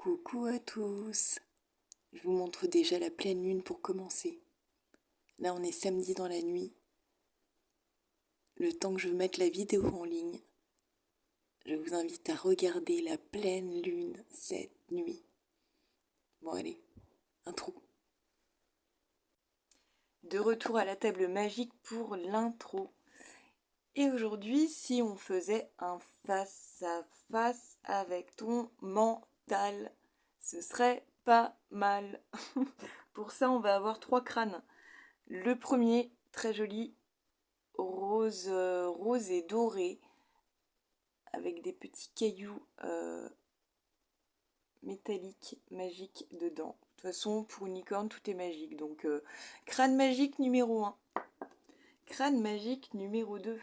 Coucou à tous. Je vous montre déjà la pleine lune pour commencer. Là on est samedi dans la nuit. Le temps que je mette la vidéo en ligne, je vous invite à regarder la pleine lune cette nuit. Bon allez, intro. De retour à la table magique pour l'intro. Et aujourd'hui, si on faisait un face-à-face avec ton mental, ce serait pas mal. Pour ça, on va avoir 3 crânes. Le premier, très joli, rose et doré, avec des petits cailloux métalliques, magiques dedans. De toute façon, pour une licorne, tout est magique. Donc, crâne magique numéro 1. Crâne magique numéro 2.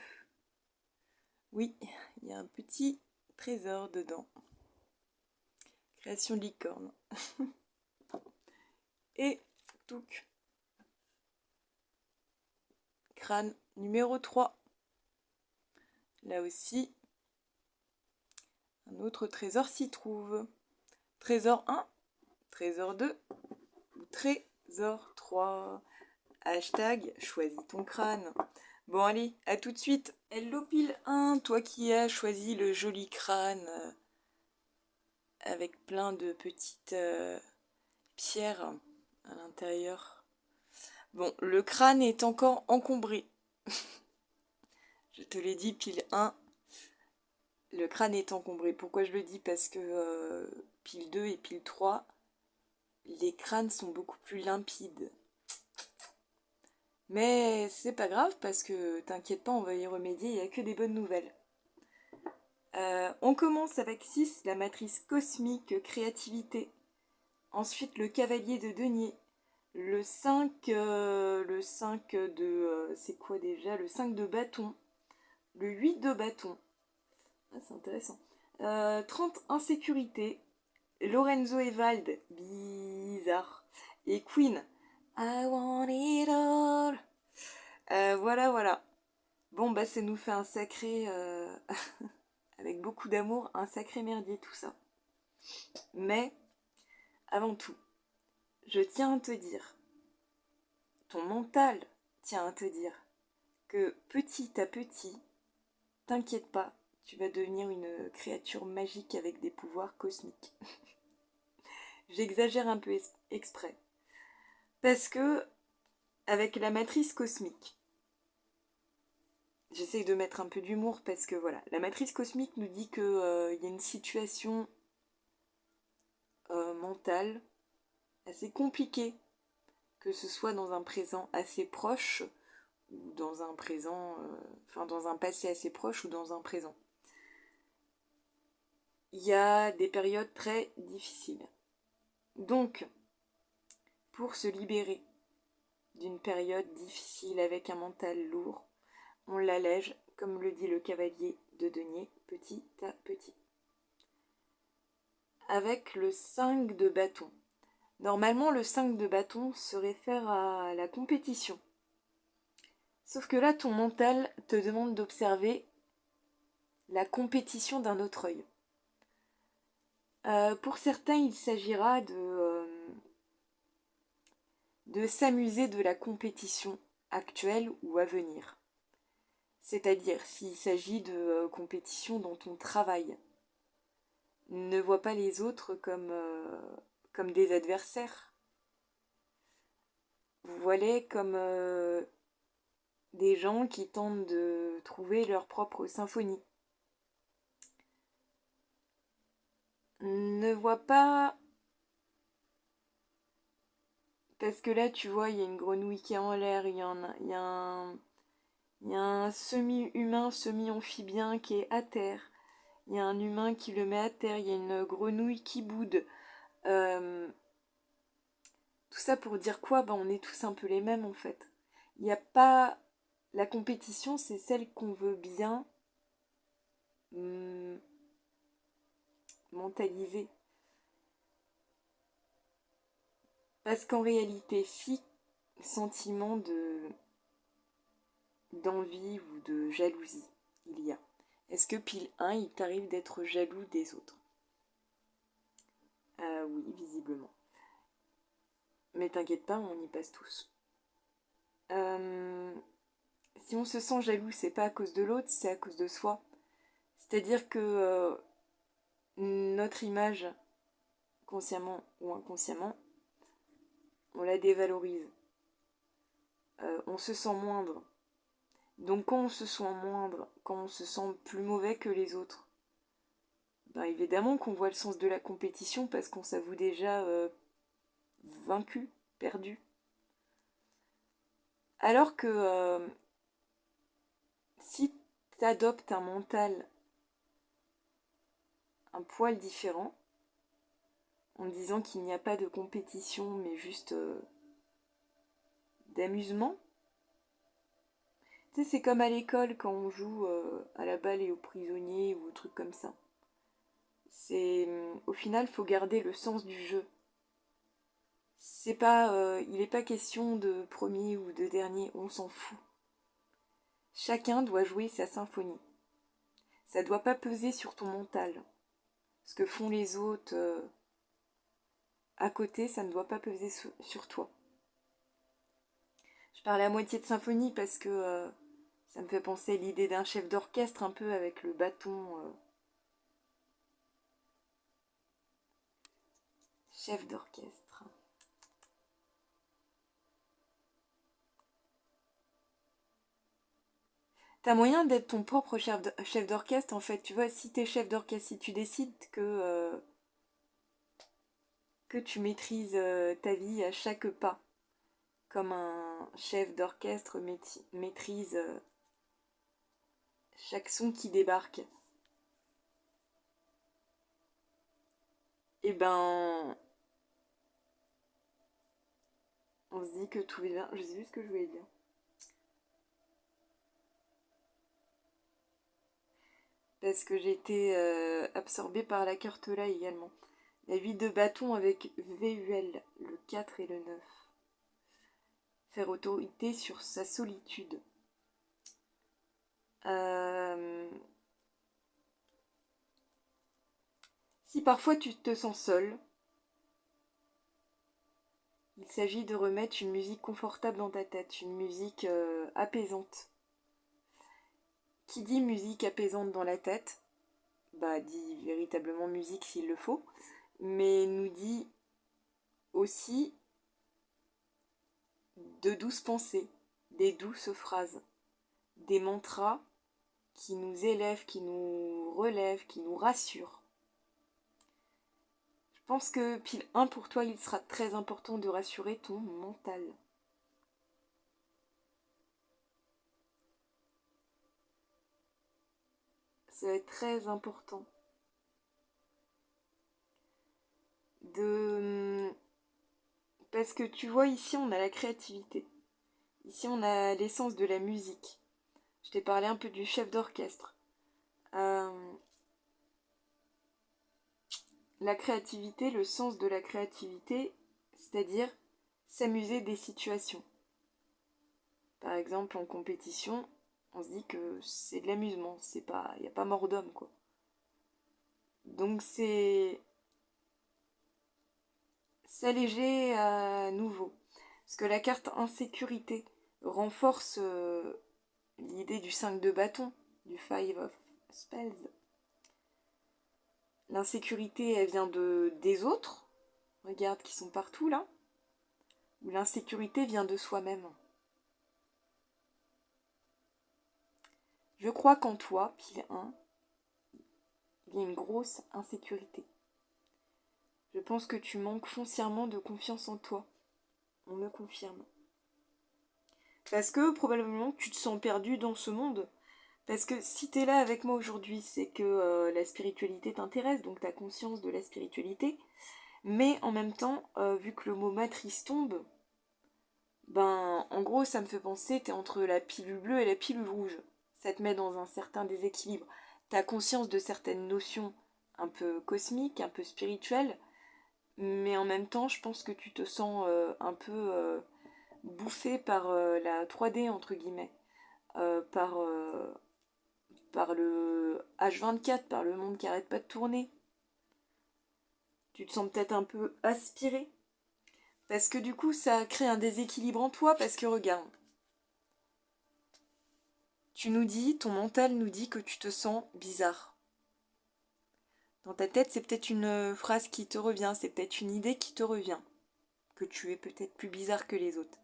Oui, il y a un petit trésor dedans. Création de licorne. Et touc. Crâne numéro 3. Là aussi, un autre trésor s'y trouve. Trésor 1, trésor 2, ou trésor 3. Hashtag choisis ton crâne. Bon allez, à tout de suite. Hello pile 1, toi qui as choisi le joli crâne avec plein de petites pierres à l'intérieur. Bon, le crâne est encore encombré. Je te l'ai dit, pile 1, le crâne est encombré. Pourquoi je le dis? Parce que pile 2 et pile 3, les crânes sont beaucoup plus limpides. Mais c'est pas grave parce que t'inquiète pas, on va y remédier, il n'y a que des bonnes nouvelles. On commence avec 6, la matrice cosmique, créativité. Ensuite, le cavalier de denier. Le 5 de... c'est quoi déjà? Le 5 de bâton. Le 8 de bâton. Ah, c'est intéressant. 30, insécurité. Lorenzo et Vald, bizarre. Et Queen, I want it all. Voilà. Bon, bah ça nous fait un sacré... avec beaucoup d'amour, un sacré merdier tout ça. Mais, avant tout, je tiens à te dire, ton mental tient à te dire, que petit à petit, t'inquiète pas, tu vas devenir une créature magique avec des pouvoirs cosmiques. J'exagère un peu exprès. Parce que, avec la matrice cosmique, j'essaye de mettre un peu d'humour parce que voilà, la matrice cosmique nous dit qu'il y a une situation mentale assez compliquée, que ce soit dans un présent assez proche ou dans un présent, dans un passé assez proche ou dans un présent. Il y a des périodes très difficiles. Donc, pour se libérer d'une période difficile avec un mental lourd, on l'allège, comme le dit le cavalier de denier, petit à petit. Avec le 5 de bâton. Normalement, le 5 de bâton se réfère à la compétition. Sauf que là, ton mental te demande d'observer la compétition d'un autre œil. Pour certains, il s'agira de s'amuser de la compétition actuelle ou à venir. C'est-à-dire, s'il s'agit de compétition dans ton travail, ne vois pas les autres comme des adversaires. Vois-les comme des gens qui tentent de trouver leur propre symphonie. Ne vois pas... Parce que là, tu vois, il y a une grenouille qui est en l'air, il y a un semi-humain, semi-amphibien qui est à terre. Il y a un humain qui le met à terre, il y a une grenouille qui boude. Tout ça pour dire quoi? On est tous un peu les mêmes en fait. Il n'y a pas... La compétition, c'est celle qu'on veut bien mentaliser. Parce qu'en réalité, si sentiment d'envie ou de jalousie il y a, est-ce que pile 1, il t'arrive d'être jaloux des autres? oui, visiblement. Mais t'inquiète pas, on y passe tous. Si on se sent jaloux, c'est pas à cause de l'autre, c'est à cause de soi. C'est-à-dire que notre image, consciemment ou inconsciemment, on la dévalorise. On se sent moindre. Donc quand on se sent moindre, quand on se sent plus mauvais que les autres, ben évidemment qu'on voit le sens de la compétition parce qu'on s'avoue déjà vaincu, perdu. Alors que si tu adoptes un mental un poil différent, en disant qu'il n'y a pas de compétition mais juste d'amusement, tu sais, c'est comme à l'école quand on joue à la balle et aux prisonniers ou aux trucs comme ça. Au final, faut garder le sens du jeu. C'est pas, il n'est pas question de premier ou de dernier, on s'en fout. Chacun doit jouer sa symphonie. Ça doit pas peser sur ton mental. Ce que font les autres à côté, ça ne doit pas peser sur toi. Je parle à moitié de symphonie parce que ça me fait penser à l'idée d'un chef d'orchestre un peu avec le bâton. Chef d'orchestre. T'as moyen d'être ton propre chef d'orchestre en fait. Tu vois, si t'es chef d'orchestre, si tu décides que tu maîtrises ta vie à chaque pas, comme un chef d'orchestre maîtrise chaque son qui débarque, et ben on se dit que tout va bien. Je sais plus ce que je voulais dire. Parce que j'ai été absorbée par la carte là également. La 8 de bâton avec VUL, le 4 et le 9. Faire autorité sur sa solitude. Si parfois tu te sens seul, il s'agit de remettre une musique confortable dans ta tête, une musique apaisante. Qui dit musique apaisante dans la tête, bah dit véritablement musique s'il le faut, mais nous dit aussi de douces pensées, des douces phrases, des mantras qui nous élèvent, qui nous relèvent, qui nous rassurent. Je pense que pile 1 pour toi, il sera très important de rassurer ton mental. Ça va être très important parce que tu vois, ici on a la créativité. Ici on a l'essence de la musique. Je t'ai parlé un peu du chef d'orchestre. La créativité, le sens de la créativité, c'est-à-dire s'amuser des situations. Par exemple, en compétition, on se dit que c'est de l'amusement, il n'y a pas mort d'homme, quoi. Donc c'est s'alléger à nouveau. Parce que la carte insécurité renforce l'idée du 5 de bâton, du 5 of spells. L'insécurité, elle vient des autres, regarde, qui sont partout là. Ou l'insécurité vient de soi-même. Je crois qu'en toi, pile 1, il y a une grosse insécurité. Je pense que tu manques foncièrement de confiance en toi. On me confirme. Parce que probablement tu te sens perdu dans ce monde. Parce que si t'es là avec moi aujourd'hui, c'est que la spiritualité t'intéresse, donc t'as conscience de la spiritualité. Mais en même temps, vu que le mot matrice tombe, ben en gros ça me fait penser, t'es entre la pilule bleue et la pilule rouge. Ça te met dans un certain déséquilibre. T'as conscience de certaines notions un peu cosmiques, un peu spirituelles, mais en même temps je pense que tu te sens un peu bouffé par la 3D entre guillemets, par le H24, par le monde qui arrête pas de tourner. Tu te sens peut-être un peu aspiré. Parce que du coup, ça crée un déséquilibre en toi. Parce que regarde, ton mental nous dit que tu te sens bizarre. Dans ta tête, c'est peut-être une phrase qui te revient, c'est peut-être une idée qui te revient. Que tu es peut-être plus bizarre que les autres.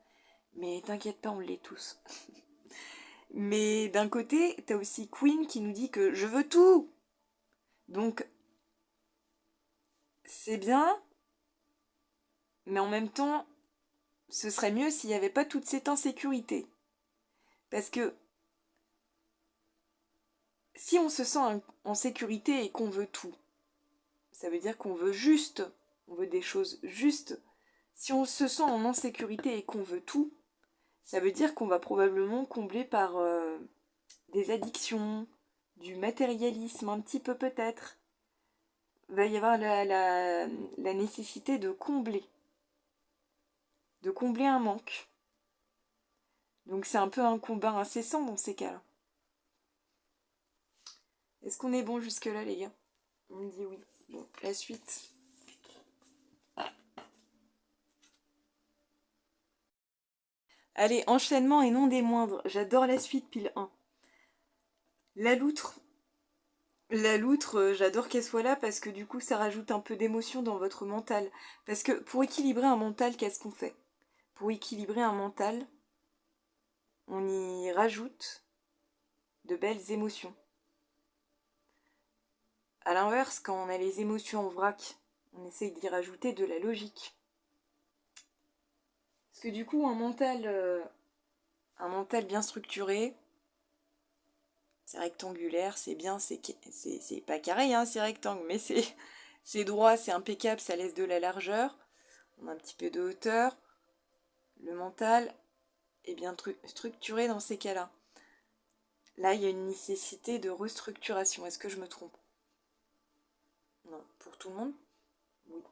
Mais t'inquiète pas, on l'est tous. Mais d'un côté, t'as aussi Queen qui nous dit que je veux tout. Donc, c'est bien, mais en même temps, ce serait mieux s'il n'y avait pas toute cette insécurité. Parce que si on se sent en sécurité et qu'on veut tout, ça veut dire qu'on veut juste, on veut des choses justes. Si on se sent en insécurité et qu'on veut tout, ça veut dire qu'on va probablement combler par des addictions, du matérialisme un petit peu peut-être. Il va y avoir la nécessité de combler un manque. Donc c'est un peu un combat incessant dans ces cas-là. Est-ce qu'on est bon jusque-là, les gars? On me dit oui. Bon, la suite. Allez, enchaînement et non des moindres. J'adore la suite, pile 1. La loutre. La loutre, j'adore qu'elle soit là parce que du coup, ça rajoute un peu d'émotion dans votre mental. Parce que pour équilibrer un mental, qu'est-ce qu'on fait? Pour équilibrer un mental, on y rajoute de belles émotions. A l'inverse, quand on a les émotions en vrac, on essaye d'y rajouter de la logique. Parce que du coup, un mental bien structuré, c'est rectangulaire, c'est bien, c'est pas carré, hein, c'est rectangle, mais c'est droit, c'est impeccable, ça laisse de la largeur, on a un petit peu de hauteur. Le mental est bien structuré dans ces cas-là. Là, il y a une nécessité de restructuration. Est-ce que je me trompe? Non, pour tout le monde? Oui.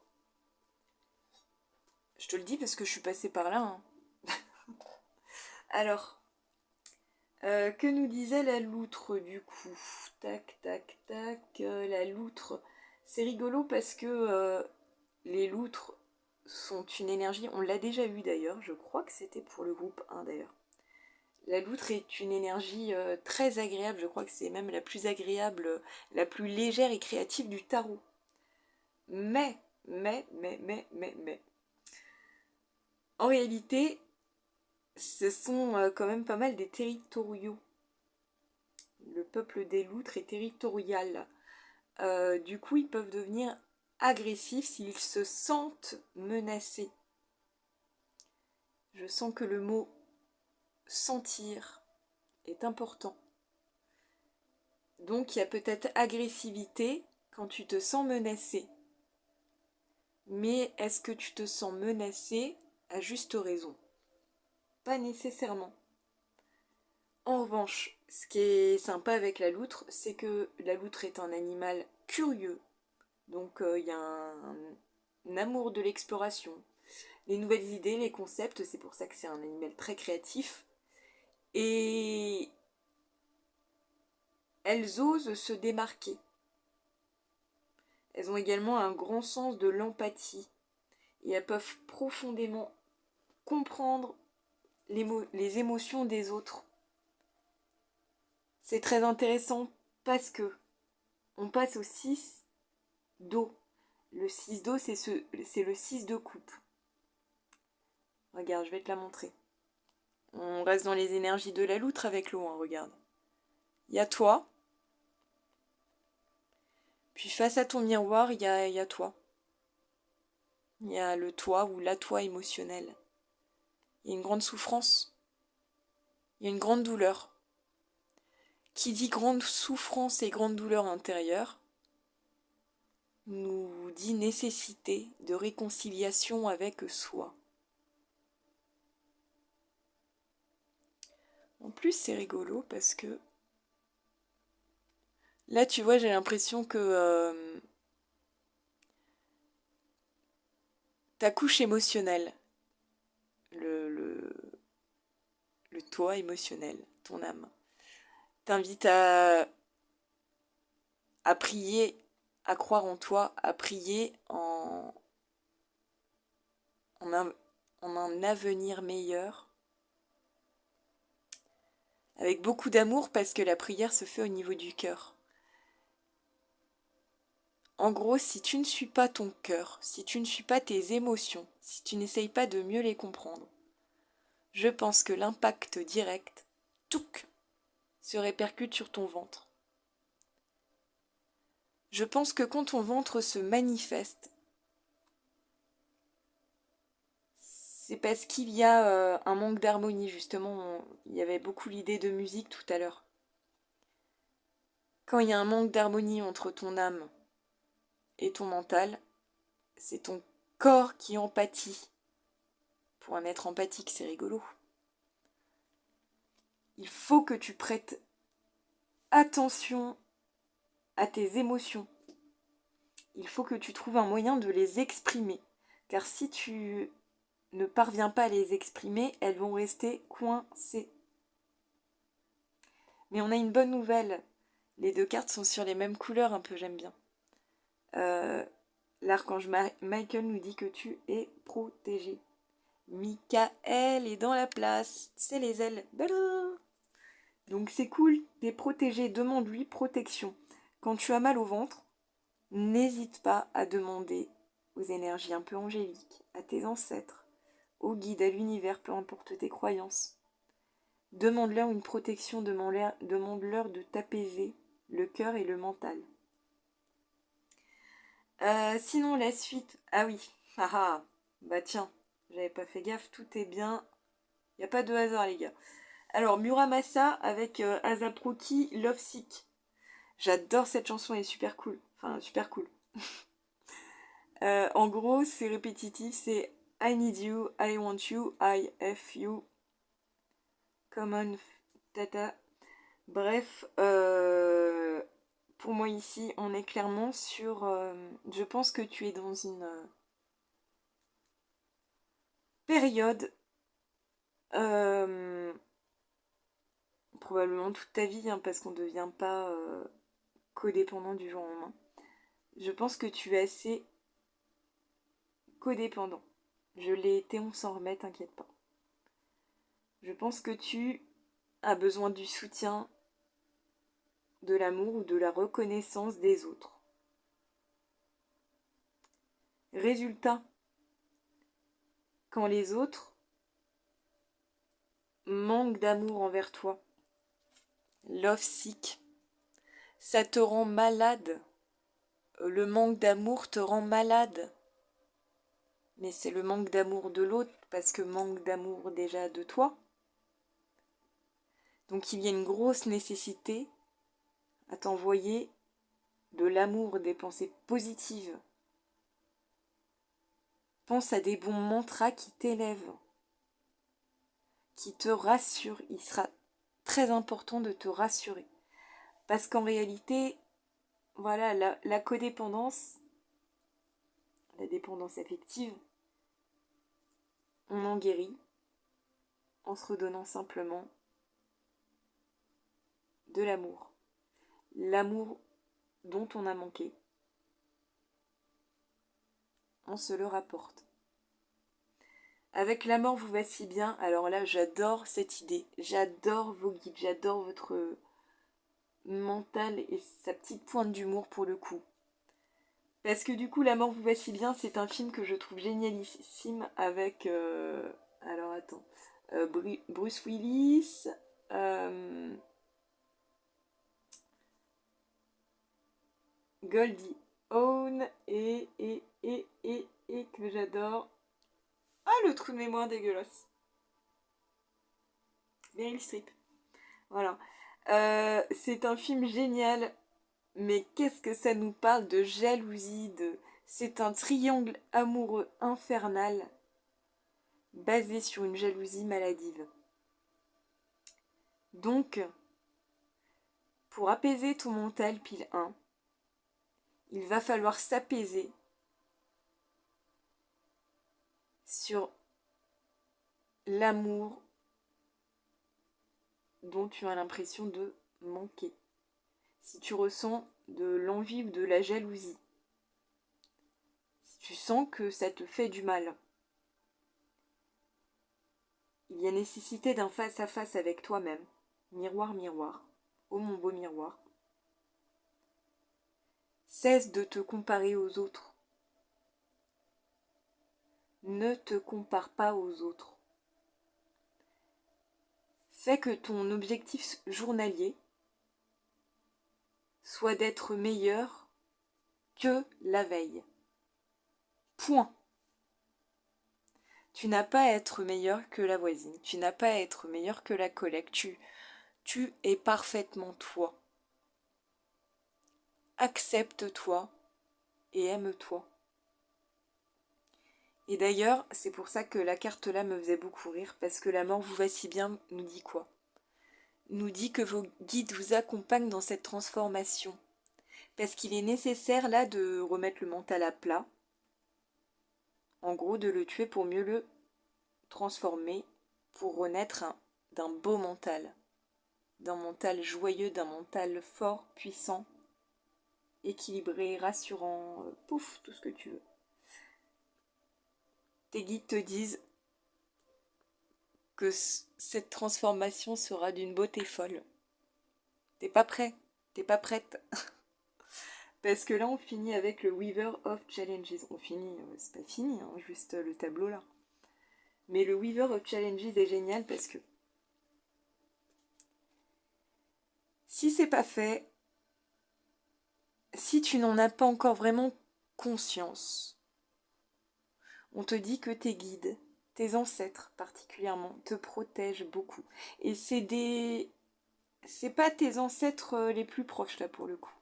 Je te le dis parce que je suis passée par là. Hein. Alors, que nous disait la loutre du coup? Tac, tac, tac. La loutre. C'est rigolo parce que les loutres sont une énergie. On l'a déjà vu d'ailleurs. Je crois que c'était pour le groupe 1 d'ailleurs. La loutre est une énergie très agréable. Je crois que c'est même la plus agréable, la plus légère et créative du tarot. Mais. En réalité, ce sont quand même pas mal des territoriaux. Le peuple des loutres est territorial. Du coup, ils peuvent devenir agressifs s'ils se sentent menacés. Je sens que le mot sentir est important. Donc, il y a peut-être agressivité quand tu te sens menacé. Mais est-ce que tu te sens menacé à juste raison? Pas nécessairement. En revanche, ce qui est sympa avec la loutre, c'est que la loutre est un animal curieux. Donc il y a un amour de l'exploration, les nouvelles idées, les concepts, c'est pour ça que c'est un animal très créatif. Et elles osent se démarquer. Elles ont également un grand sens de l'empathie. Et elles peuvent profondément comprendre les émotions des autres. C'est très intéressant parce que on passe au 6 d'eau. Le 6 d'eau, c'est le 6 de coupe. Regarde, je vais te la montrer. On reste dans les énergies de la loutre avec l'eau, hein, regarde. Il y a toi. Puis face à ton miroir, il y a toi. Il y a le toi ou la toi émotionnel. Il y a une grande souffrance. Il y a une grande douleur. Qui dit grande souffrance et grande douleur intérieure nous dit nécessité de réconciliation avec soi. En plus, c'est rigolo parce que là, tu vois, j'ai l'impression que ta couche émotionnelle, le toi émotionnel, ton âme, t'invite à prier, à croire en toi, à prier en un avenir meilleur, avec beaucoup d'amour parce que la prière se fait au niveau du cœur. En gros, si tu ne suis pas ton cœur, si tu ne suis pas tes émotions, si tu n'essayes pas de mieux les comprendre, je pense que l'impact direct, touc, se répercute sur ton ventre. Je pense que quand ton ventre se manifeste, c'est parce qu'il y a un manque d'harmonie, justement. Il y avait beaucoup l'idée de musique tout à l'heure. Quand il y a un manque d'harmonie entre ton âme et ton mental, c'est ton corps qui empathie. Pour un être empathique, c'est rigolo. Il faut que tu prêtes attention à tes émotions. Il faut que tu trouves un moyen de les exprimer. Car si tu ne parviens pas à les exprimer, elles vont rester coincées. Mais on a une bonne nouvelle. Les deux cartes sont sur les mêmes couleurs, un peu, j'aime bien. L'archange Michael nous dit que tu es protégé. Michael est dans la place, c'est les ailes. Donc c'est cool, t'es protégé, demande-lui protection. Quand tu as mal au ventre, n'hésite pas à demander aux énergies un peu angéliques, à tes ancêtres, aux guides, à l'univers, peu importe tes croyances. Demande-leur une protection, demande-leur de t'apaiser le cœur et le mental. Sinon la suite, ah oui, bah tiens, j'avais pas fait gaffe, tout est bien, y a pas de hasard les gars. Alors Muramasa avec A$AP Rocky, Love Sick. J'adore cette chanson, elle est super cool, enfin super cool. En gros, c'est répétitif, c'est I need you, I want you, I F you, come on, tata. Bref, pour moi ici, on est clairement sur... je pense que tu es dans une période, probablement toute ta vie, hein, parce qu'on ne devient pas codépendant du jour au lendemain. Je pense que tu es assez codépendant. Je l'ai été, on s'en remet, t'inquiète pas. Je pense que tu as besoin du soutien, de l'amour ou de la reconnaissance des autres. Résultat, quand les autres manquent d'amour envers toi, love sick, ça te rend malade. Le manque d'amour te rend malade. Mais c'est le manque d'amour de l'autre parce que manque d'amour déjà de toi. Donc il y a une grosse nécessité à t'envoyer de l'amour, des pensées positives. Pense à des bons mantras qui t'élèvent, qui te rassurent. Il sera très important de te rassurer. Parce qu'en réalité, voilà, la codépendance, la dépendance affective, on en guérit en se redonnant simplement de l'amour. L'amour dont on a manqué, on se le rapporte. Avec la mort vous va si bien, alors là j'adore cette idée, j'adore vos guides, j'adore votre mental et sa petite pointe d'humour pour le coup. Parce que du coup la mort vous va si bien, c'est un film que je trouve génialissime avec... alors attends, Bruce Willis, Goldie Hawn et que j'adore. Ah, le trou de mémoire dégueulasse. Meryl Streep. Voilà. C'est un film génial, mais qu'est-ce que ça nous parle de jalousie, C'est un triangle amoureux infernal basé sur une jalousie maladive. Donc, pour apaiser ton mental pile 1, il va falloir s'apaiser sur l'amour dont tu as l'impression de manquer. Si tu ressens de l'envie ou de la jalousie. Si tu sens que ça te fait du mal, il y a nécessité d'un face-à-face avec toi-même. Miroir, miroir. Oh mon beau miroir. Cesse de te comparer aux autres. Ne te compare pas aux autres. Fais que ton objectif journalier soit d'être meilleur que la veille. Point. Tu n'as pas à être meilleur que la voisine. Tu n'as pas à être meilleur que la collègue. Tu es parfaitement toi. Accepte-toi et aime-toi. Et d'ailleurs, c'est pour ça que la carte là me faisait beaucoup rire, parce que la mort vous va si bien nous dit quoi? Nous dit que vos guides vous accompagnent dans cette transformation. Parce qu'il est nécessaire là de remettre le mental à plat. En gros, de le tuer pour mieux le transformer, pour renaître d'un beau mental. D'un mental joyeux, d'un mental fort, puissant, équilibré, rassurant, pouf, tout ce que tu veux. Tes guides te disent que cette transformation sera d'une beauté folle. T'es pas prêt, t'es pas prête. Parce que là, on finit avec le Weaver of Challenges. On finit, c'est pas fini, hein, juste le tableau là. Mais le Weaver of Challenges est génial parce que si c'est pas fait, si tu n'en as pas encore vraiment conscience, on te dit que tes guides, tes ancêtres particulièrement, te protègent beaucoup. Et c'est pas tes ancêtres les plus proches là pour le coup.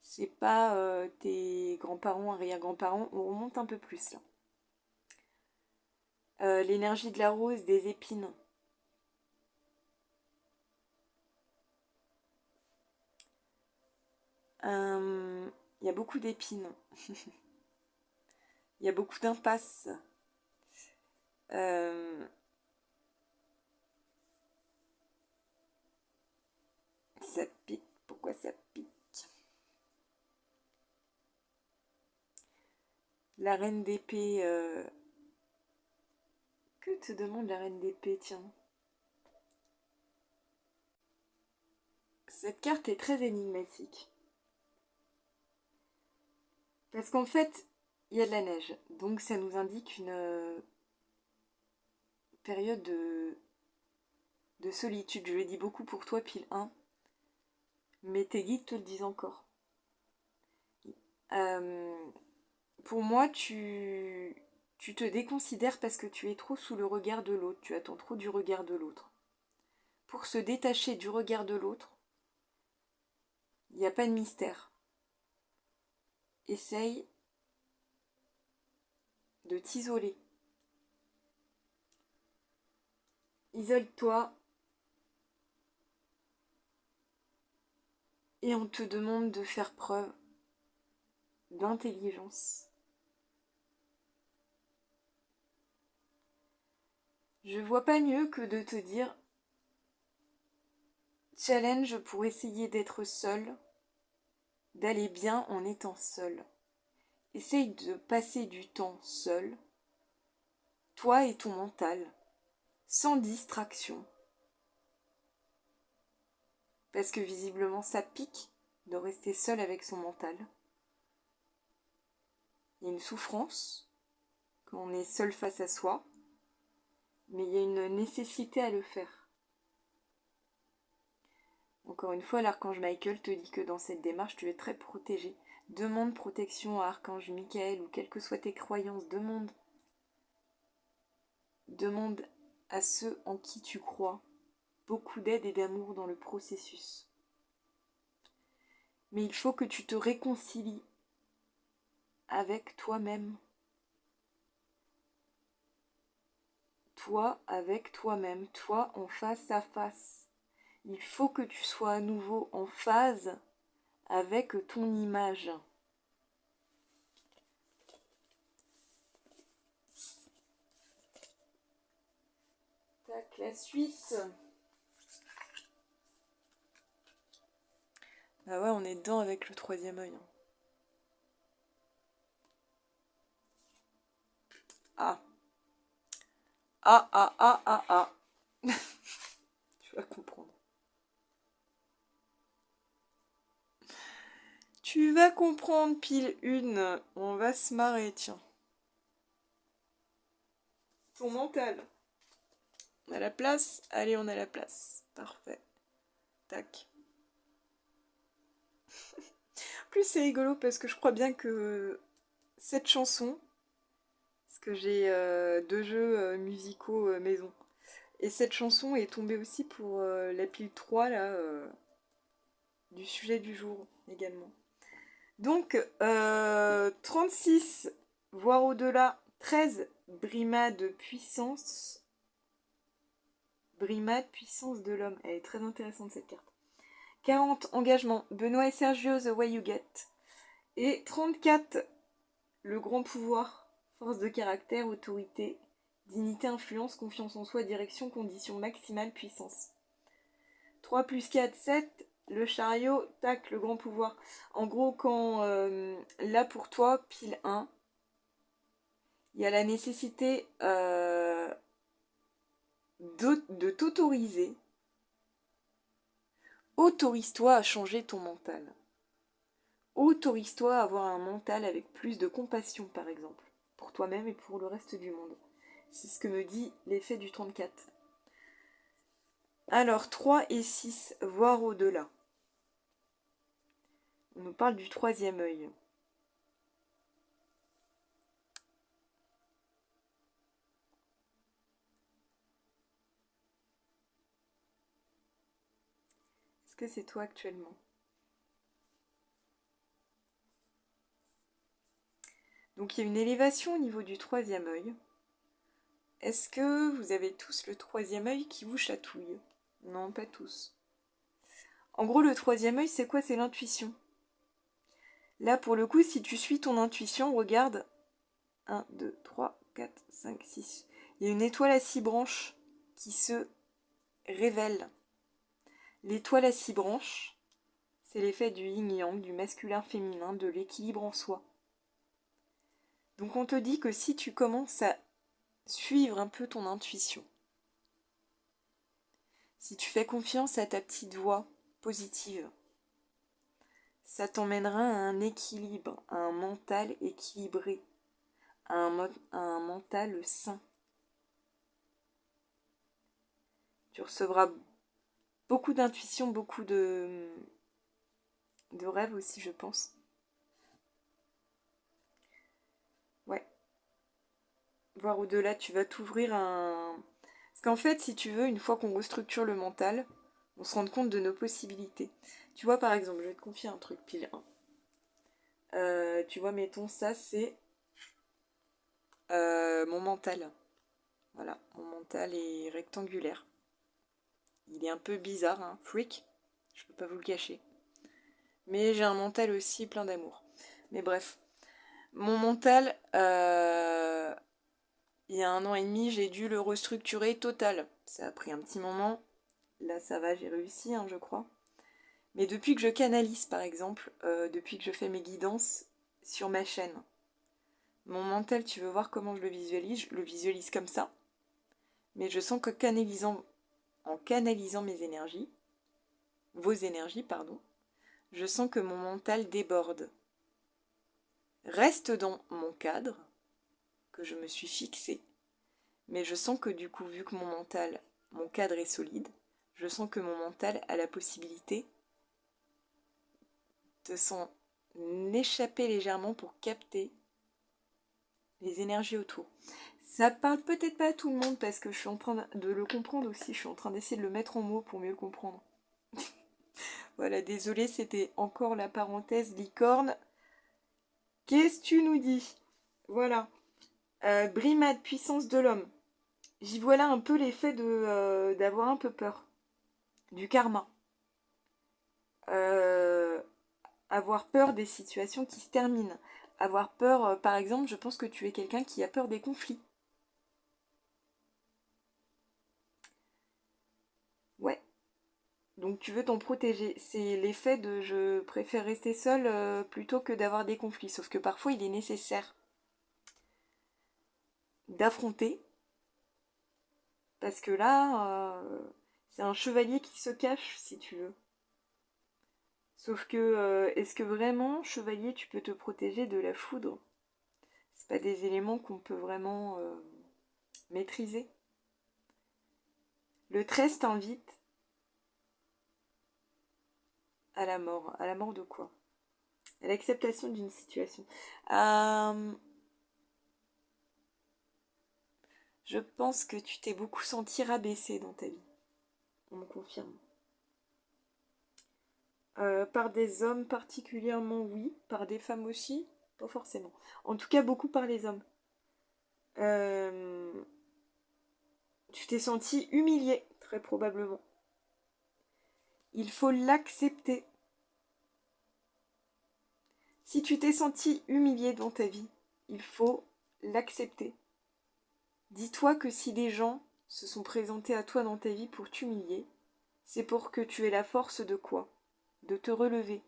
C'est pas tes grands-parents, arrière-grands-parents, on remonte un peu plus là. L'énergie de la rose, des épines. Il y a beaucoup d'épines. Il y a beaucoup d'impasses. Ça pique. Pourquoi ça pique? La reine d'épée. Que te demande la reine d'épée, tiens? Cette carte est très énigmatique. Parce qu'en fait, il y a de la neige. Donc ça nous indique une période de solitude. Je le dis beaucoup pour toi, pile 1. Mais tes guides te le disent encore. Pour moi, tu te déconsidères parce que tu es trop sous le regard de l'autre. Tu attends trop du regard de l'autre. Pour se détacher du regard de l'autre, il n'y a pas de mystère. Essaye de t'isoler. Isole-toi et on te demande de faire preuve d'intelligence. Je vois pas mieux que de te dire challenge pour essayer d'être seul, d'aller bien en étant seul. Essaye de passer du temps seul, toi et ton mental, sans distraction. Parce que visiblement ça pique de rester seul avec son mental. Il y a une souffrance quand on est seul face à soi, mais il y a une nécessité à le faire. Encore une fois, l'archange Michael te dit que dans cette démarche, tu es très protégé. Demande protection à archange Michael ou quelles que soient tes croyances. Demande à ceux en qui tu crois beaucoup d'aide et d'amour dans le processus. Mais il faut que tu te réconcilies avec toi-même. Toi avec toi-même, toi en face à face. Il faut que tu sois à nouveau en phase avec ton image. Tac, la suite. Ah ouais, on est dedans avec le troisième œil. Ah. Ah, ah, ah, ah, ah. Tu vas comprendre. Tu vas comprendre, pile une. On va se marrer, tiens. Ton mental. On a la place? Allez, on a la place. Parfait. Tac. En plus, c'est rigolo parce que je crois bien que cette chanson, parce que j'ai deux jeux musicaux maison, et cette chanson est tombée aussi pour la pile 3 là, du sujet du jour également. Donc, 36, voire au-delà, 13, brimade puissance. Brimade puissance de l'homme. Elle est très intéressante cette carte. 40, engagement. Benoît et Sergio, The Way You Get. Et 34, le grand pouvoir. Force de caractère, autorité, dignité, influence, confiance en soi, direction, condition maximale, puissance. 3 plus 4, 7. Le chariot, tac, le grand pouvoir. En gros, quand là pour toi, pile 1, il y a la nécessité de t'autoriser. Autorise-toi à changer ton mental. Autorise-toi à avoir un mental avec plus de compassion, par exemple, pour toi-même et pour le reste du monde. C'est ce que me dit l'effet du 34. Alors, 3 et 6, voire au-delà. On nous parle du troisième œil. Est-ce que c'est toi actuellement? Donc il y a une élévation au niveau du troisième œil. Est-ce que vous avez tous le troisième œil qui vous chatouille? Non, pas tous. En gros, le troisième œil, c'est quoi? C'est l'intuition. Là, pour le coup, si tu suis ton intuition, regarde. 1, 2, 3, 4, 5, 6. Il y a une étoile à 6 branches qui se révèle. L'étoile à 6 branches, c'est l'effet du yin-yang, du masculin-féminin, de l'équilibre en soi. Donc on te dit que si tu commences à suivre un peu ton intuition, si tu fais confiance à ta petite voix positive, ça t'emmènera à un équilibre, à un mental équilibré, à un mental sain. Tu recevras beaucoup d'intuition, beaucoup de rêves aussi, je pense. Ouais. Voir au-delà, tu vas t'ouvrir un... Parce qu'en fait, si tu veux, une fois qu'on restructure le mental, on se rend compte de nos possibilités. Tu vois, par exemple, je vais te confier un truc, pile 1. Tu vois, mettons, ça, c'est mon mental. Voilà, mon mental est rectangulaire. Il est un peu bizarre, hein, freak, je peux pas vous le cacher. Mais j'ai un mental aussi plein d'amour. Mais bref, mon mental, il y a 1 an et demi, j'ai dû le restructurer total. Ça a pris un petit moment. Là, ça va, j'ai réussi, hein, je crois. Mais depuis que je canalise, par exemple, depuis que je fais mes guidances sur ma chaîne, mon mental, tu veux voir comment je le visualise comme ça. Mais je sens que en canalisant mes énergies, vos énergies, pardon, je sens que mon mental déborde. Reste dans mon cadre, que je me suis fixé, mais je sens que du coup, vu que mon cadre est solide, je sens que mon mental a la possibilité de s'en échapper légèrement pour capter les énergies autour. Ça parle peut-être pas à tout le monde parce que je suis en train de le comprendre aussi, je suis en train d'essayer de le mettre en mots pour mieux le comprendre. Voilà, désolé, c'était encore la parenthèse licorne. Qu'est-ce que tu nous dis? Voilà. Brimade, puissance de l'homme. J'y vois là un peu l'effet d'avoir un peu peur. Du karma. Avoir peur des situations qui se terminent. Avoir peur, par exemple, je pense que tu es quelqu'un qui a peur des conflits. Ouais. Donc tu veux t'en protéger. C'est l'effet de je préfère rester seule plutôt que d'avoir des conflits. Sauf que parfois il est nécessaire d'affronter. Parce que là, c'est un chevalier qui se cache, si tu veux. Sauf que, est-ce que vraiment, chevalier, tu peux te protéger de la foudre? C'est pas des éléments qu'on peut vraiment maîtriser. Le 13 t'invite à la mort. À la mort de quoi? À l'acceptation d'une situation. Je pense que tu t'es beaucoup senti rabaissé dans ta vie. On me confirme. Par des hommes particulièrement, oui. Par des femmes aussi, pas forcément. En tout cas, beaucoup par les hommes. Tu t'es senti humilié, très probablement. Il faut l'accepter. Si tu t'es senti humilié dans ta vie, il faut l'accepter. Dis-toi que si des gens se sont présentés à toi dans ta vie pour t'humilier, c'est pour que tu aies la force de quoi? De te relever.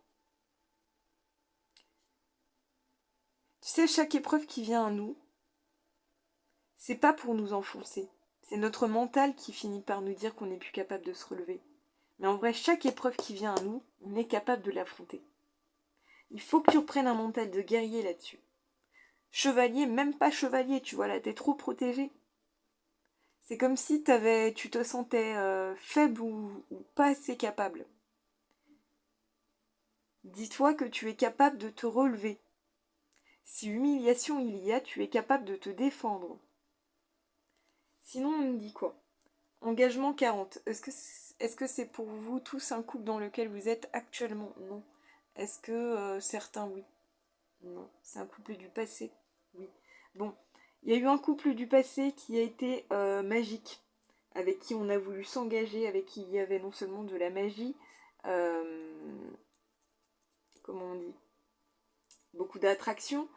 Tu sais, chaque épreuve qui vient à nous, c'est pas pour nous enfoncer. C'est notre mental qui finit par nous dire qu'on n'est plus capable de se relever. Mais en vrai, chaque épreuve qui vient à nous, on est capable de l'affronter. Il faut que tu reprennes un mental de guerrier là-dessus. Chevalier, même pas chevalier, tu vois, là, t'es trop protégé. C'est comme si tu te sentais faible ou pas assez capable. Dis-toi que tu es capable de te relever. Si humiliation il y a, tu es capable de te défendre. Sinon, on me dit quoi? Engagement 40. Est-ce que c'est pour vous tous un couple dans lequel vous êtes actuellement? Non. Est-ce que certains, oui? Non. C'est un couple du passé? Oui. Bon, il y a eu un couple du passé qui a été magique, avec qui on a voulu s'engager, avec qui il y avait non seulement de la magie, comment on dit, beaucoup d'attraction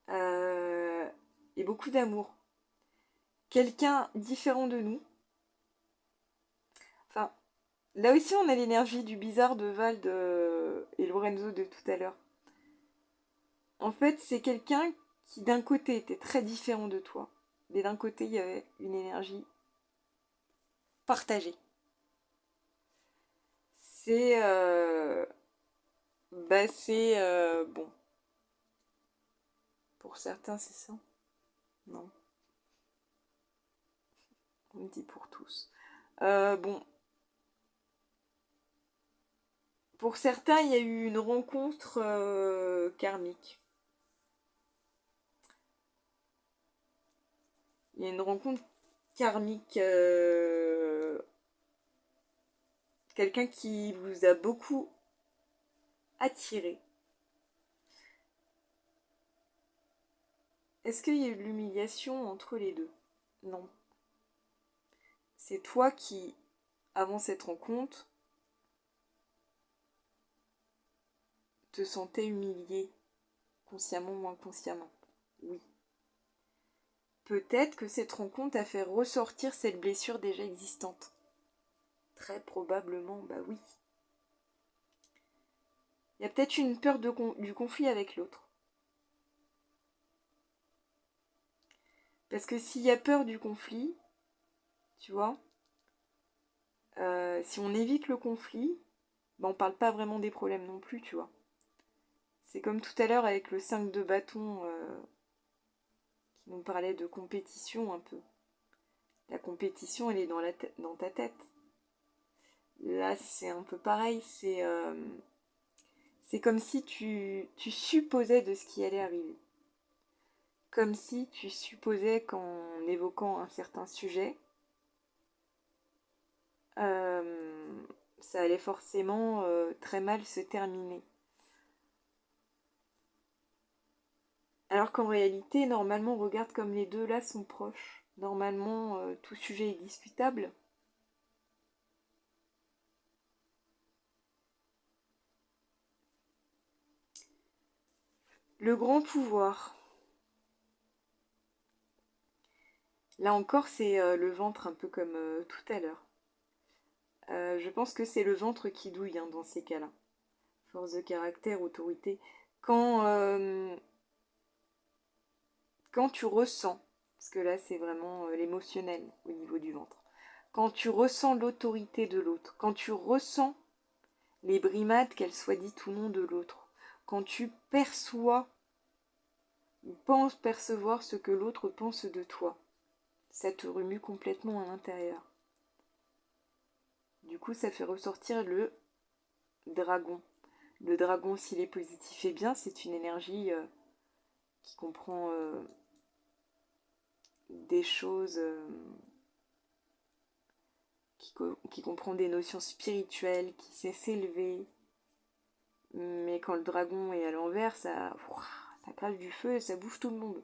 et beaucoup d'amour. Quelqu'un différent de nous. Enfin, là aussi on a l'énergie du bizarre de Vald et Lorenzo de tout à l'heure. En fait, c'est quelqu'un qui d'un côté était très différent de toi, mais d'un côté il y avait une énergie partagée. C'est bon. Pour certains, c'est ça. Non, on me dit pour tous. Bon, pour certains, il y a eu une rencontre karmique. Il y a une rencontre karmique. Quelqu'un qui vous a beaucoup attiré. Est-ce qu'il y a eu de l'humiliation entre les deux? Non. C'est toi qui, avant cette rencontre, te sentais humilié, consciemment ou inconsciemment. Oui. Peut-être que cette rencontre a fait ressortir cette blessure déjà existante. Très probablement, bah oui. Il y a peut-être une peur du conflit avec l'autre. Parce que s'il y a peur du conflit, tu vois, si on évite le conflit, bah on parle pas vraiment des problèmes non plus, tu vois. C'est comme tout à l'heure avec le 5 de bâton qui nous parlait de compétition un peu. La compétition, elle est dans ta tête. Là, c'est un peu pareil. C'est comme si tu supposais de ce qui allait arriver. Comme si tu supposais qu'en évoquant un certain sujet, ça allait forcément très mal se terminer. Alors qu'en réalité, normalement, regarde comme les deux là sont proches. Normalement, tout sujet est discutable. Le grand pouvoir. Là encore, c'est le ventre un peu comme tout à l'heure. Je pense que c'est le ventre qui douille hein, dans ces cas-là. Force de caractère, autorité. Quand tu ressens, parce que là c'est vraiment l'émotionnel au niveau du ventre, quand tu ressens l'autorité de l'autre, quand tu ressens les brimades, qu'elles soient dites ou non de l'autre, quand tu perçois ou penses percevoir ce que l'autre pense de toi, ça te remue complètement à l'intérieur. Du coup, ça fait ressortir le dragon. Le dragon, s'il est positif et bien, c'est une énergie qui comprend des choses, qui comprend des notions spirituelles, qui sait s'élever. Mais quand le dragon est à l'envers, ça crache du feu et ça bouffe tout le monde.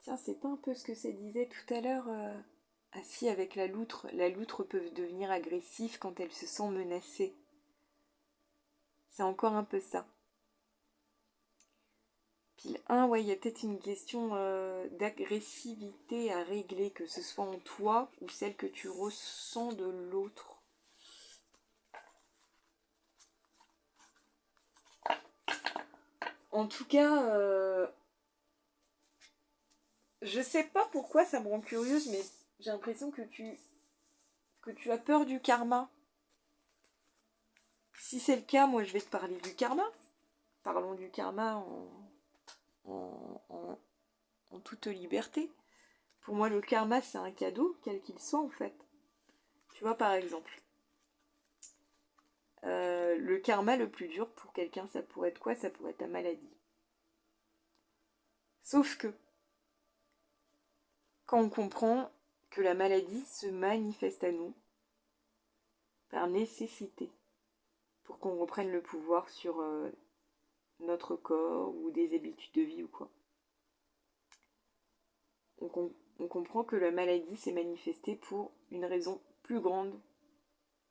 Tiens, c'est pas un peu ce que ça disait tout à l'heure Ah si, avec la loutre. La loutre peut devenir agressive quand elle se sent menacée. C'est encore un peu ça. Pile 1, ouais, il y a peut-être une question d'agressivité à régler, que ce soit en toi ou celle que tu ressens de l'autre. En tout cas, je sais pas pourquoi ça me rend curieuse, mais j'ai l'impression que tu as peur du karma. Si c'est le cas, moi je vais te parler du karma. Parlons du karma en toute liberté. Pour moi, le karma, c'est un cadeau, quel qu'il soit en fait. Tu vois, par exemple, le karma le plus dur pour quelqu'un, ça pourrait être quoi? Ça pourrait être la maladie. Sauf que, quand on comprend que la maladie se manifeste à nous par nécessité, pour qu'on reprenne le pouvoir sur notre corps ou des habitudes de vie ou quoi. On comprend que la maladie s'est manifestée pour une raison plus grande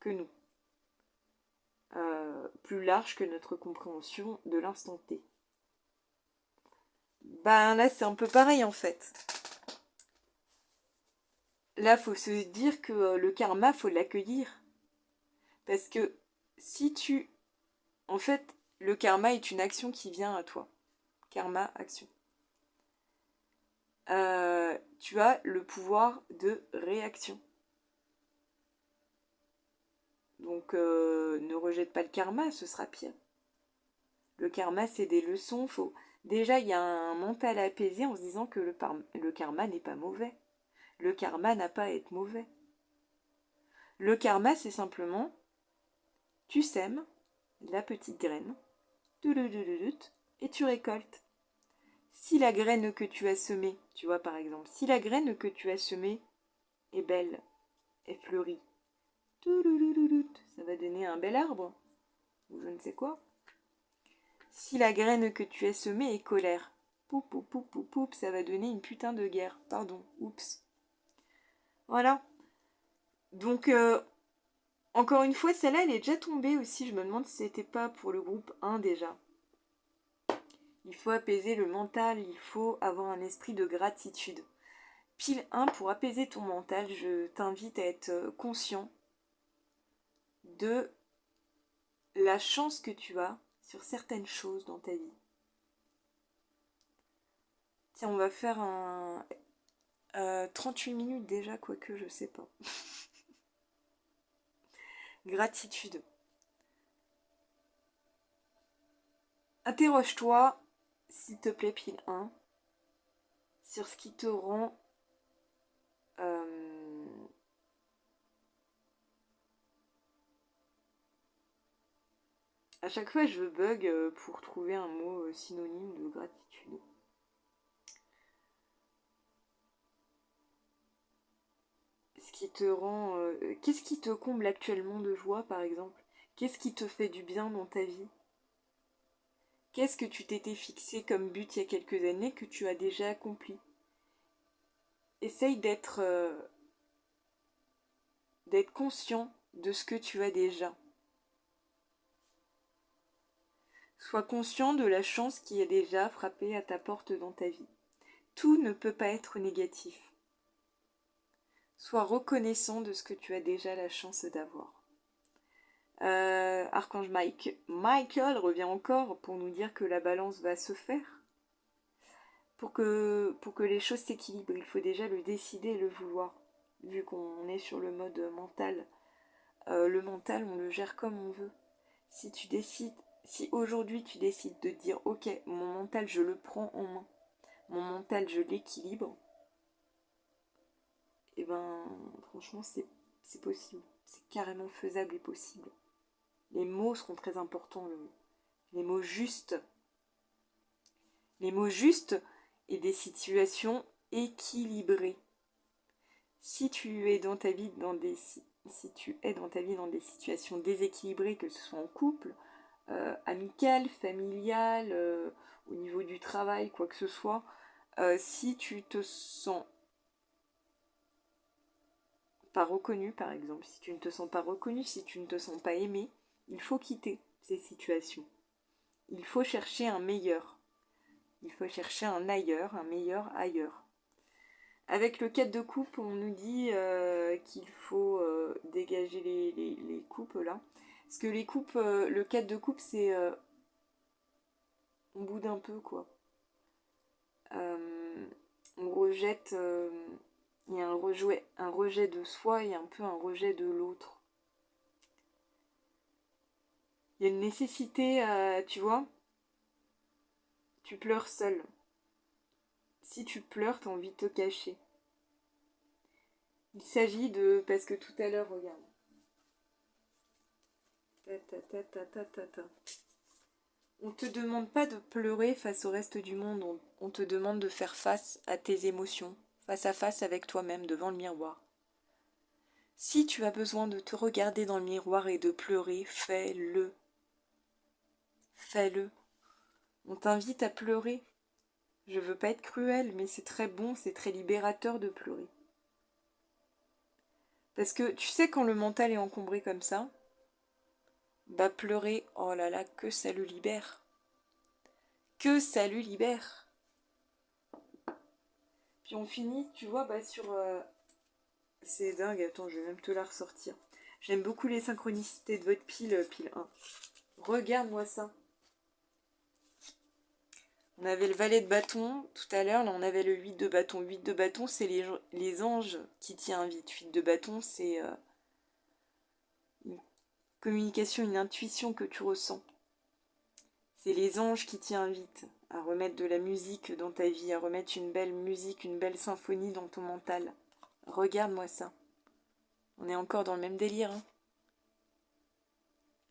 que nous, plus large que notre compréhension de l'instant T. Ben là, c'est un peu pareil en fait. Là, faut se dire que le karma, faut l'accueillir. Parce que si tu... En fait, le karma est une action qui vient à toi. Karma, action. Tu as le pouvoir de réaction. Donc, ne rejette pas le karma, ce sera pire. Le karma, c'est des leçons. Déjà, il y a un mental apaisé en se disant que le karma n'est pas mauvais. Le karma n'a pas à être mauvais. Le karma, c'est simplement, tu sèmes la petite graine, et tu récoltes. Si la graine que tu as semée, tu vois par exemple, si la graine que tu as semée est belle, est fleurie, ça va donner un bel arbre, ou je ne sais quoi. Si la graine que tu as semée est colère, ça va donner une putain de guerre. Pardon, oups. Voilà. Donc, encore une fois, celle-là, elle est déjà tombée aussi. Je me demande si c'était pas pour le groupe 1 déjà. Il faut apaiser le mental, il faut avoir un esprit de gratitude. Pile 1, pour apaiser ton mental, je t'invite à être conscient de la chance que tu as sur certaines choses dans ta vie. Tiens, on va faire un 38 minutes déjà, quoique je sais pas. Gratitude. Interroge-toi, s'il te plaît, pile 1, sur ce qui te rend à chaque fois je bug pour trouver un mot synonyme de gratitude. Ce qui te rend... qu'est-ce qui te comble actuellement de joie par exemple? Qu'est-ce qui te fait du bien dans ta vie? Qu'est-ce que tu t'étais fixé comme but il y a quelques années que tu as déjà accompli? Essaye d'être conscient de ce que tu as déjà. Sois conscient de la chance qui a déjà frappé à ta porte dans ta vie. Tout ne peut pas être négatif. Sois reconnaissant de ce que tu as déjà la chance d'avoir. Archange Michael revient encore pour nous dire que la balance va se faire. Pour que les choses s'équilibrent, il faut déjà le décider et le vouloir. Vu qu'on est sur le mode mental. Le mental, on le gère comme on veut. Si aujourd'hui tu décides de dire ok, mon mental je le prends en main, mon mental je l'équilibre, et ben franchement c'est possible. C'est carrément faisable et possible. Les mots seront très importants, les mots justes. Les mots justes et des situations équilibrées. Si tu es dans ta vie dans des situations déséquilibrées, que ce soit en couple, amicale, familiale, au niveau du travail, quoi que ce soit, si tu te sens pas reconnu, par exemple, si tu ne te sens pas reconnu, si tu ne te sens pas aimé, il faut quitter ces situations. Il faut chercher un meilleur. Il faut chercher un ailleurs, un meilleur ailleurs. Avec le 4 de coupe, on nous dit qu'il faut dégager les coupes là. Parce que les coupes, le 4 de coupe, c'est... on boude un peu, quoi. On rejette... il y a un rejet de soi et un peu un rejet de l'autre. Il y a une nécessité, tu vois, tu pleures seul. Si tu pleures, t'as envie de te cacher. Il s'agit de... Parce que tout à l'heure, regarde. On te demande pas de pleurer face au reste du monde. On te demande de faire face à tes émotions, face à face avec toi-même devant le miroir. Si tu as besoin de te regarder dans le miroir et de pleurer, fais-le. Fais-le. On t'invite à pleurer. Je veux pas être cruelle, mais c'est très bon, c'est très libérateur de pleurer. Parce que tu sais, quand le mental est encombré comme ça, bah pleurer, oh là là, que ça le libère. Que ça le libère. Puis on finit, tu vois, bah sur... C'est dingue, attends, je vais même te la ressortir. J'aime beaucoup les synchronicités de votre pile 1. Regarde-moi ça. On avait le valet de bâton tout à l'heure, là on avait le 8 de bâton. 8 de bâton, c'est les anges qui t'y invitent. 8 de bâton, c'est une communication, une intuition que tu ressens. C'est les anges qui t'y invitent à remettre de la musique dans ta vie, à remettre une belle musique, une belle symphonie dans ton mental. Regarde-moi ça. On est encore dans le même délire. Hein.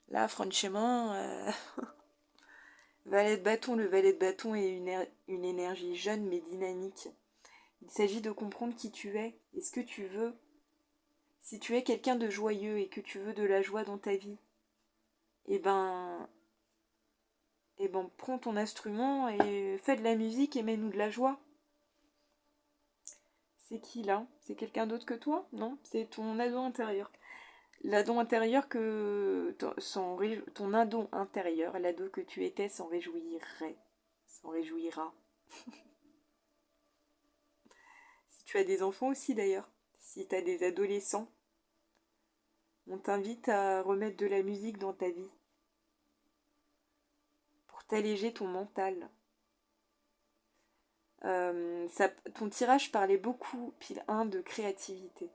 Là, franchement... Valet de bâton, le valet de bâton est une énergie jeune mais dynamique. Il s'agit de comprendre qui tu es et ce que tu veux. Si tu es quelqu'un de joyeux et que tu veux de la joie dans ta vie, eh ben, prends ton instrument et fais de la musique et mets-nous de la joie. C'est qui là? C'est quelqu'un d'autre que toi? Non, c'est ton ado intérieur. L'ado intérieur ton ado intérieur, l'ado que tu étais s'en réjouirait, s'en réjouira. Si tu as des enfants aussi d'ailleurs, si tu as des adolescents, on t'invite à remettre de la musique dans ta vie pour t'alléger ton mental. Ton tirage parlait beaucoup, pile 1, de créativité.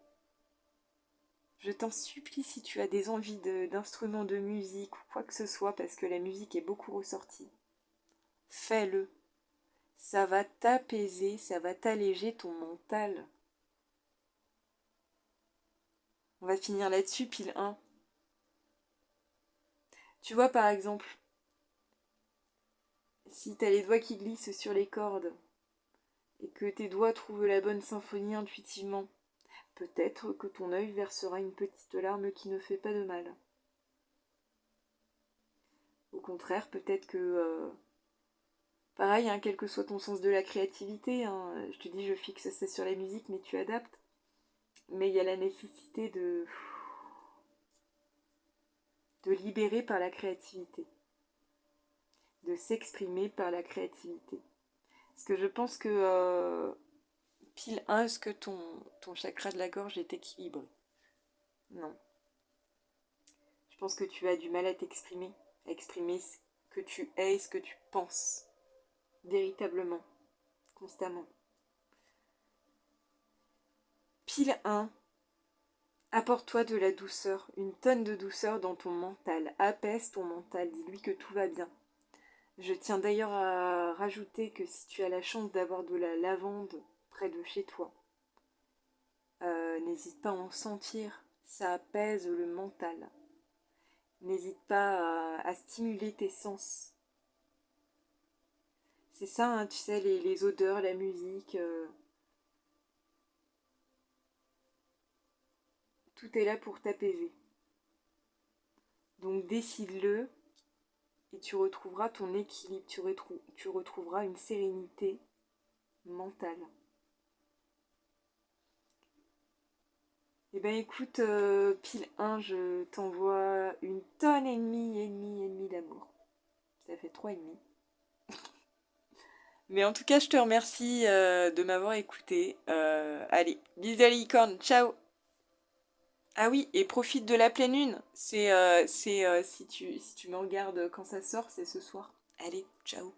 Je t'en supplie, si tu as des envies d'instruments de musique ou quoi que ce soit, parce que la musique est beaucoup ressortie, fais-le. Ça va t'apaiser, ça va t'alléger ton mental. On va finir là-dessus, pile 1. Tu vois, par exemple, si t'as les doigts qui glissent sur les cordes et que tes doigts trouvent la bonne symphonie intuitivement, peut-être que ton œil versera une petite larme qui ne fait pas de mal. Au contraire, peut-être que... pareil, hein, quel que soit ton sens de la créativité, hein, je te dis je fixe ça sur la musique, mais tu adaptes. Mais il y a la nécessité de libérer par la créativité. De s'exprimer par la créativité. Parce que je pense que Pile 1, est-ce que ton chakra de la gorge est équilibré? Non. Je pense que tu as du mal à t'exprimer, à exprimer ce que tu es et ce que tu penses, véritablement, constamment. Pile 1, apporte-toi de la douceur, une tonne de douceur dans ton mental. Apaise ton mental, dis-lui que tout va bien. Je tiens d'ailleurs à rajouter que si tu as la chance d'avoir de la lavande près de chez toi, n'hésite pas à en sentir, ça apaise le mental. N'hésite pas à stimuler tes sens. C'est ça, hein, tu sais, les odeurs, la musique, tout est là pour t'apaiser. Donc décide-le et tu retrouveras ton équilibre, tu retrouveras une sérénité mentale. Eh ben écoute, pile 1, je t'envoie une tonne et demie d'amour. Ça fait 3,5. Mais en tout cas, je te remercie de m'avoir écouté. Allez, bisous la licorne, ciao. Ah oui, et profite de la pleine lune. Si tu me regardes quand ça sort, c'est ce soir. Allez, ciao.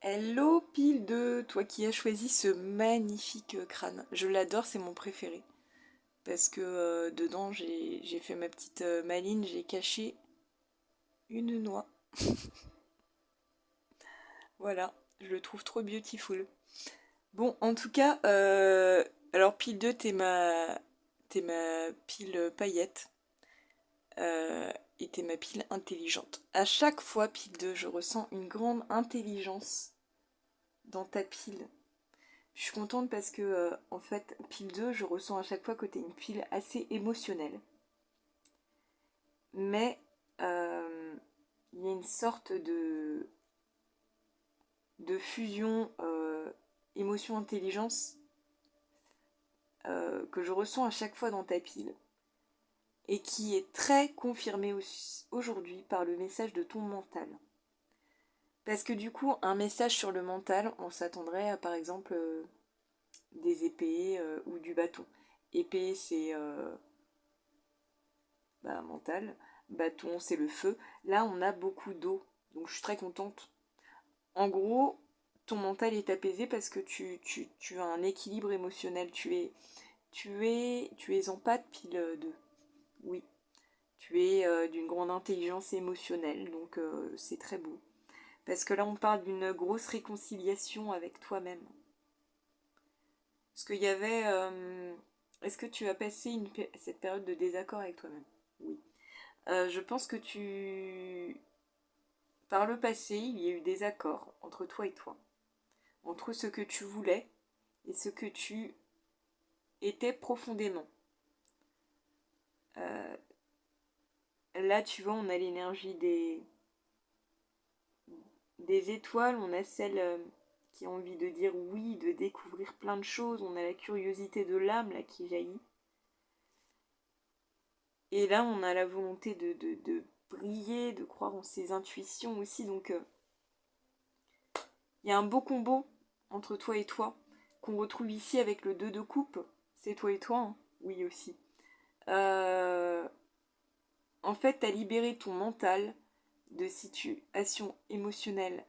Hello pile 2, toi qui as choisi ce magnifique crâne. Je l'adore, c'est mon préféré. Parce que dedans, j'ai fait ma petite maline, j'ai caché une noix. Voilà, je le trouve trop beautiful. Bon, en tout cas, alors pile 2, t'es ma pile paillette. Et t'es ma pile intelligente. À chaque fois, pile 2, je ressens une grande intelligence dans ta pile. Je suis contente parce que, en fait, pile 2, je ressens à chaque fois que t'es une pile assez émotionnelle. Mais il y a une sorte de fusion émotion-intelligence que je ressens à chaque fois dans ta pile et qui est très confirmée aujourd'hui par le message de ton mental. Parce que du coup, un message sur le mental, on s'attendrait à par exemple des épées ou du bâton. Épée, c'est mental. Bâton, c'est le feu. Là, on a beaucoup d'eau. Donc, je suis très contente. En gros, ton mental est apaisé parce que tu as un équilibre émotionnel. Tu es en pâte pile 2. Oui. Tu es d'une grande intelligence émotionnelle. Donc, c'est très beau. Parce que là, on parle d'une grosse réconciliation avec toi-même. Parce qu'il y avait... est-ce que tu as passé cette période de désaccord avec toi-même? Oui. Je pense que par le passé, il y a eu des accords entre toi et toi. Entre ce que tu voulais et ce que tu étais profondément. Là, tu vois, on a l'énergie des étoiles, on a celle qui a envie de dire oui, de découvrir plein de choses, on a la curiosité de l'âme là qui jaillit. Et là, on a la volonté de briller, de croire en ses intuitions aussi. Donc, il y a un beau combo entre toi et toi, qu'on retrouve ici avec le 2 de coupe. C'est toi et toi, hein. Oui aussi. En fait, tu as libéré ton mental de situations émotionnelles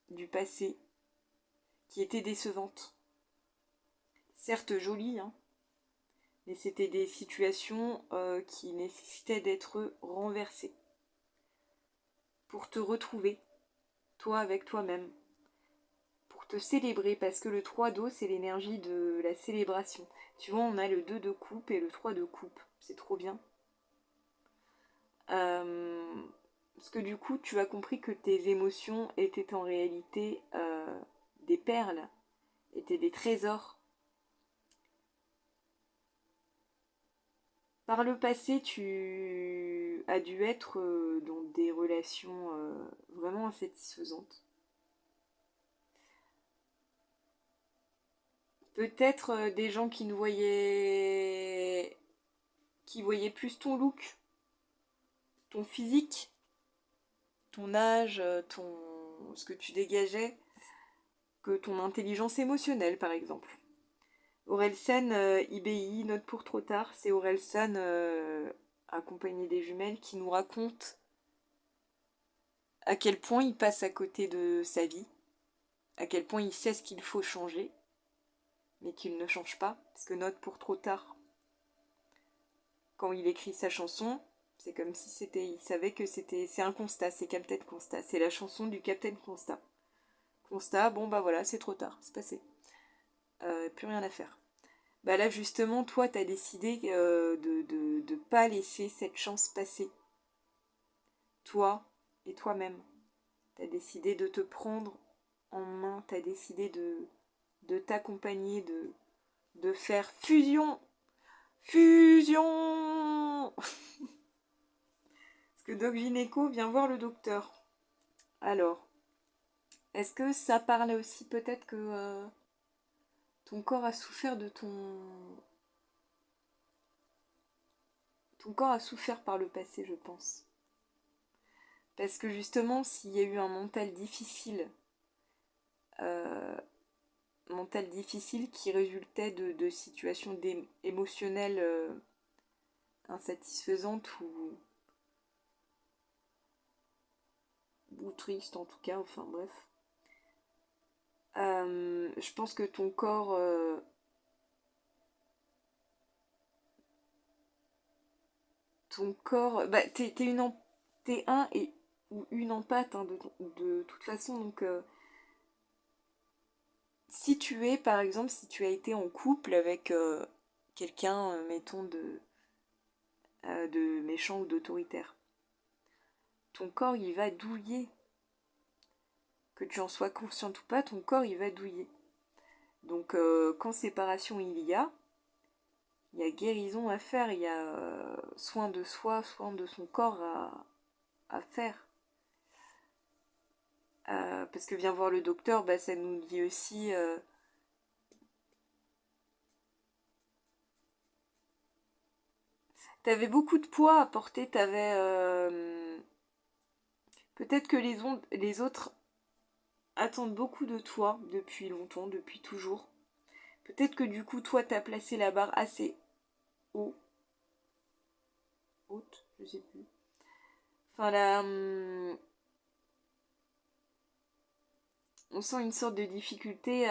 du passé qui étaient décevantes. Certes jolies, hein, mais c'était des situations qui nécessitaient d'être renversées pour te retrouver, toi avec toi-même, pour te célébrer, parce que le 3 d'eau, c'est l'énergie de la célébration. Tu vois, on a le 2 de coupe et le 3 de coupe, c'est trop bien. Parce que du coup, tu as compris que tes émotions étaient en réalité des perles, étaient des trésors. Par le passé, tu as dû être dans des relations vraiment insatisfaisantes. Peut-être des gens qui voyaient plus ton look, ton physique, ton âge, ce que tu dégageais. que ton intelligence émotionnelle, par exemple. Orelsan, IBI, note pour trop tard, c'est Orelsan, accompagné des jumelles, qui nous raconte à quel point il passe à côté de sa vie, à quel point il sait ce qu'il faut changer, mais qu'il ne change pas, parce que note pour trop tard, quand il écrit sa chanson, c'est comme si il savait que c'est un constat, c'est Captain Constat, c'est la chanson du Captain Constat. Constat, bon bah voilà, c'est trop tard, c'est passé. Plus rien à faire. Bah là justement, toi t'as décidé de pas laisser cette chance passer. Toi et toi-même. T'as décidé de te prendre en main, t'as décidé de t'accompagner, de faire fusion. Fusion. Parce que Doc Gynéco vient voir le docteur. Alors, est-ce que ça parle aussi peut-être que ton corps a souffert de Ton corps a souffert par le passé, je pense. Parce que justement, s'il y a eu un euh, mental difficile qui résultait de situations émotionnelles insatisfaisantes ou tristes en tout cas, enfin bref. Je pense que ton corps bah, t'es un et ou une empathe hein, de toute façon. Donc, si tu es, par exemple, si tu as été en couple avec quelqu'un, mettons, de méchant ou d'autoritaire, ton corps, il va douiller. Que tu en sois consciente ou pas, ton corps, il va douiller. Donc, quand séparation il y a guérison à faire, il y a soin de soi, soin de son corps à faire. Parce que viens voir le docteur, bah, ça nous dit aussi t'avais beaucoup de poids à porter, peut-être que les autres attendent beaucoup de toi depuis longtemps, depuis toujours. Peut-être que du coup, toi, t'as placé la barre assez haut. Haute, je sais plus. Enfin, on sent une sorte de difficulté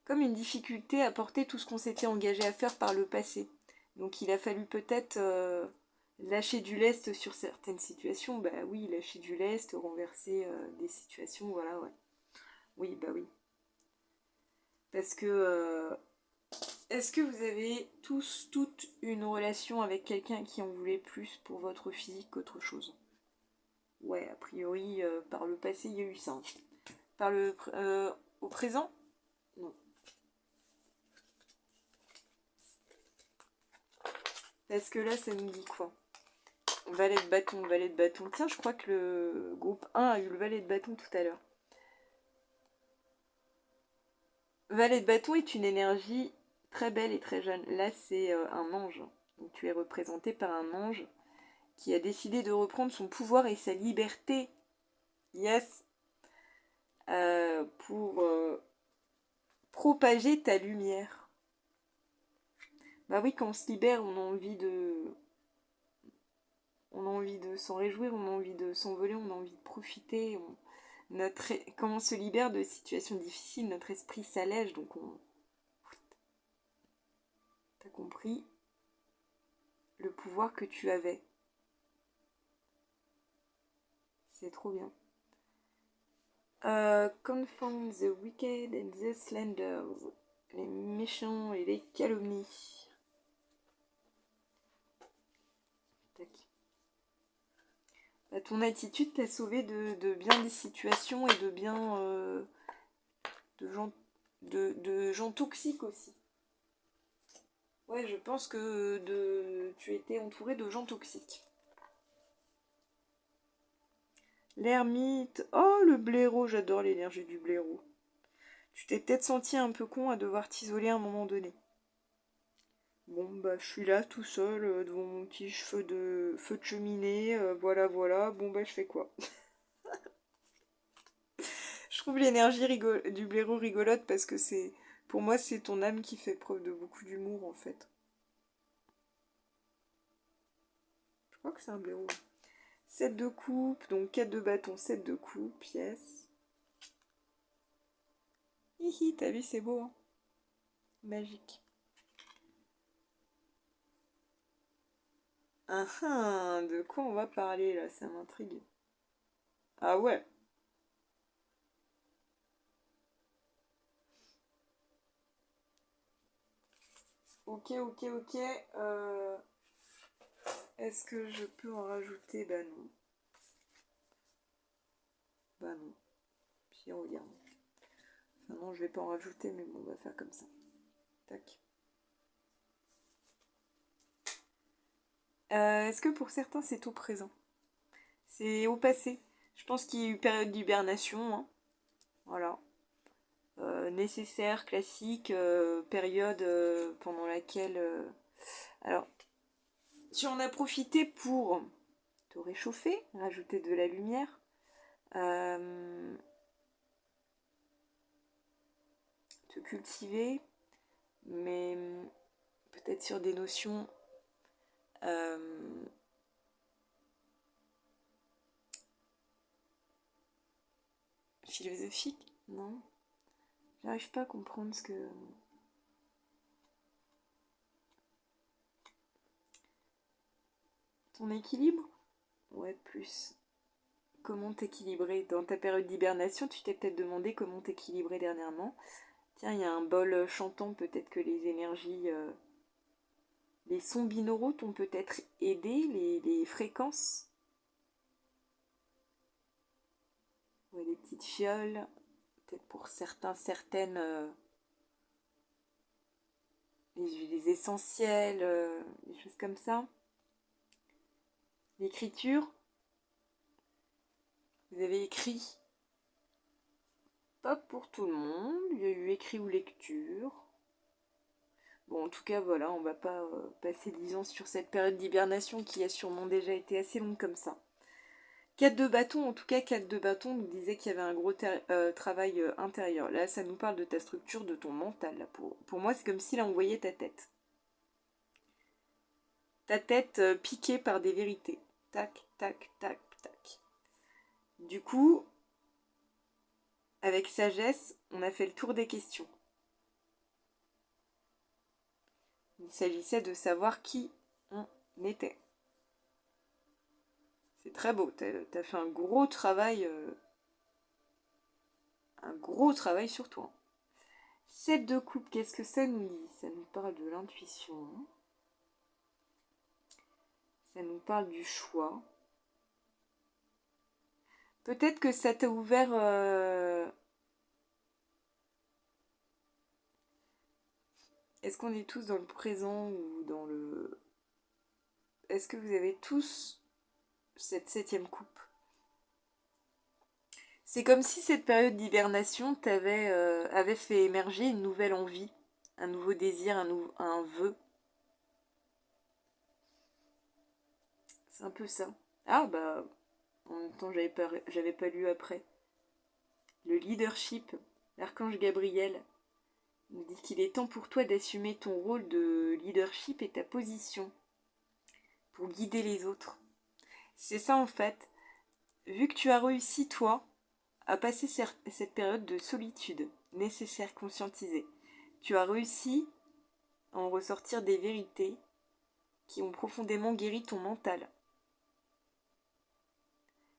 comme une difficulté à porter tout ce qu'on s'était engagé à faire par le passé. Donc il a fallu peut-être lâcher du lest sur certaines situations. Bah oui, lâcher du lest, renverser des situations, voilà, ouais. Oui, bah oui. Parce que est-ce que vous avez tous, toute une relation avec quelqu'un qui en voulait plus pour votre physique qu'autre chose? Ouais, a priori, par le passé, il y a eu ça. Au présent? Non. Parce que là, ça nous dit quoi? Valet de bâton, valet de bâton. Tiens, je crois que le groupe 1 a eu le valet de bâton tout à l'heure. Valet de bâton est une énergie très belle et très jeune. Là, c'est un ange. Donc tu es représenté par un ange qui a décidé de reprendre son pouvoir et sa liberté. Yes. Pour propager ta lumière. Bah oui, quand on se libère, on a envie de s'en réjouir, on a envie de s'envoler, on a envie de profiter. Quand on se libère de situations difficiles, notre esprit s'allège, donc t'as compris le pouvoir que tu avais. C'est trop bien. Confound the wicked and the slanders. Les méchants et les calomnies. Tac. Bah, ton attitude t'a sauvé de bien des situations et de bien de gens toxiques aussi. Ouais, je pense que tu étais entouré de gens toxiques. L'ermite. Oh, le blaireau, j'adore l'énergie du blaireau. Tu t'es peut-être senti un peu con à devoir t'isoler à un moment donné. Bon, bah, je suis là tout seul devant mon petit feu de cheminée. Voilà, voilà. Bon, bah, je fais quoi? trouve l'énergie du blaireau rigolote parce que c'est... Pour moi, c'est ton âme qui fait preuve de beaucoup d'humour, en fait. Je crois que c'est un blaireau. 7 de coupe, donc 4 de bâton, 7 de coupe, pièce. Hihi, t'as vu, c'est beau, hein. Magique. Ah ah, de quoi on va parler, là? Ça m'intrigue. Ah ouais. Ok, ok, ok. Est-ce que je peux en rajouter? Bah non. Bah non. Puis regarde. Enfin non, je vais pas en rajouter, mais bon, on va faire comme ça. Tac. Est-ce que pour certains c'est au présent? C'est au passé. Je pense qu'il y a eu une période d'hibernation, hein. Voilà. Nécessaire, classique, période pendant laquelle... Alors, tu en as profité pour te réchauffer, rajouter de la lumière, te cultiver, mais peut-être sur des notions philosophiques, non? J'arrive pas à comprendre ce que... Ton équilibre? Ouais, plus. Comment t'équilibrer? Dans ta période d'hibernation, tu t'es peut-être demandé comment t'équilibrer dernièrement. Tiens, il y a un bol chantant, peut-être que les énergies... les sons binauraux t'ont peut-être aidé, les fréquences. Ouais, les petites fioles. Peut-être pour certains, certaines... les huiles essentielles, des choses comme ça. L'écriture. Vous avez écrit. Pas pour tout le monde. Il y a eu écrit ou lecture. Bon, en tout cas, voilà, on va pas passer 10 ans sur cette période d'hibernation qui a sûrement déjà été assez longue comme ça. 4 de bâton, en tout cas, 4 de bâton nous disait qu'il y avait un gros travail intérieur. Là, ça nous parle de ta structure, de ton mental. Là. Pour moi, c'est comme si là, on voyait ta tête. Ta tête piquée par des vérités. Tac, tac, tac, tac. Du coup, avec sagesse, on a fait le tour des questions. Il s'agissait de savoir qui on était. C'est très beau, t'as fait un gros travail sur toi. 7 de coupe, qu'est-ce que ça nous dit? Ça nous parle de l'intuition. Ça nous parle du choix. Peut-être que ça t'a ouvert... Est-ce qu'on est tous dans le présent ou dans le... Est-ce que vous avez tous cette 7e coupe? C'est comme si cette période d'hibernation avait fait émerger une nouvelle envie, un nouveau désir, un vœu. C'est un peu ça. Ah bah, en même temps, j'avais pas lu après. Le leadership, l'archange Gabriel, nous dit qu'il est temps pour toi d'assumer ton rôle de leadership et ta position pour guider les autres. C'est ça en fait. Vu que tu as réussi, toi, à passer cette période de solitude nécessaire conscientisée, tu as réussi à en ressortir des vérités qui ont profondément guéri ton mental.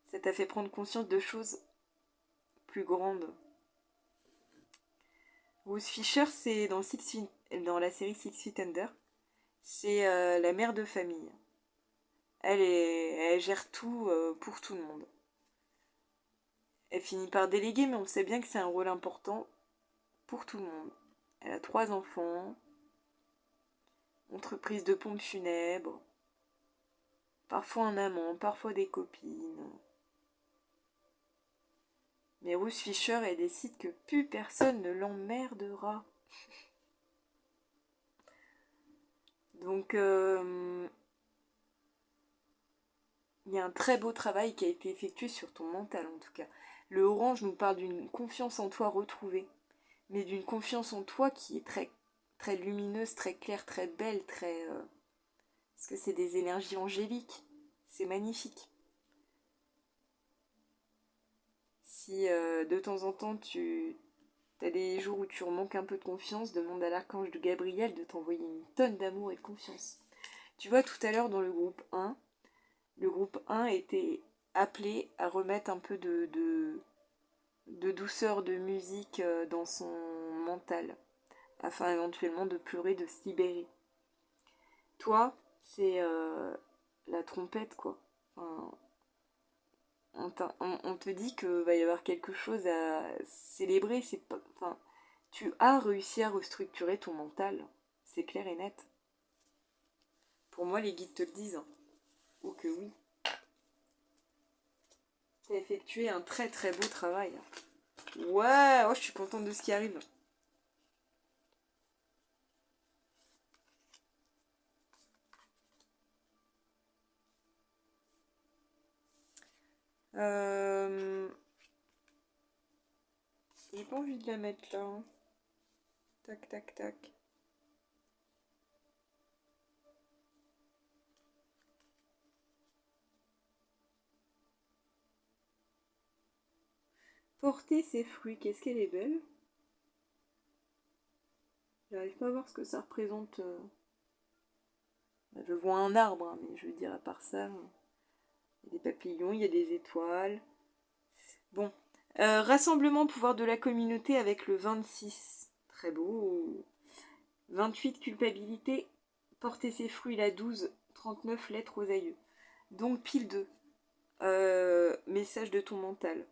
Ça t'a fait prendre conscience de choses plus grandes. Rose Fisher, c'est dans la série Six Feet Under. C'est la mère de famille. Elle gère tout pour tout le monde. Elle finit par déléguer, mais on sait bien que c'est un rôle important pour tout le monde. Elle a 3 enfants, entreprise de pompes funèbres, parfois un amant, parfois des copines. Mais Ruth Fisher, elle décide que plus personne ne l'emmerdera. Donc, il y a un très beau travail qui a été effectué sur ton mental en tout cas. Le orange nous parle d'une confiance en toi retrouvée, mais d'une confiance en toi qui est très, très lumineuse, très claire, très belle, très... parce que c'est des énergies angéliques. C'est magnifique. Si de temps en temps tu as des jours où tu manques un peu de confiance, demande à l'archange de Gabriel de t'envoyer une tonne d'amour et de confiance. Tu vois, tout à l'heure dans le groupe 1 était appelé à remettre un peu de douceur, de musique dans son mental, afin éventuellement de pleurer, de se libérer. Toi, c'est la trompette, quoi. Enfin, on te dit qu'il va y avoir quelque chose à célébrer. C'est pas, enfin, tu as réussi à restructurer ton mental. C'est clair et net. Pour moi, les guides te le disent. Hein. Oh que oui. Tu as effectué un très très beau travail. Ouais, oh, je suis contente de ce qui arrive. J'ai pas envie de la mettre là. Hein. Tac, tac, tac. Porter ses fruits, qu'est-ce qu'elle est belle. J'arrive pas à voir ce que ça représente. Je vois un arbre, hein, mais je veux dire, à part ça, il y a des papillons, il y a des étoiles. Bon. Rassemblement, pouvoir de la communauté avec le 26. Très beau. 28, culpabilité. Porter ses fruits, la 12. 39, lettres aux aïeux. Donc, pile 2. Message de ton mental.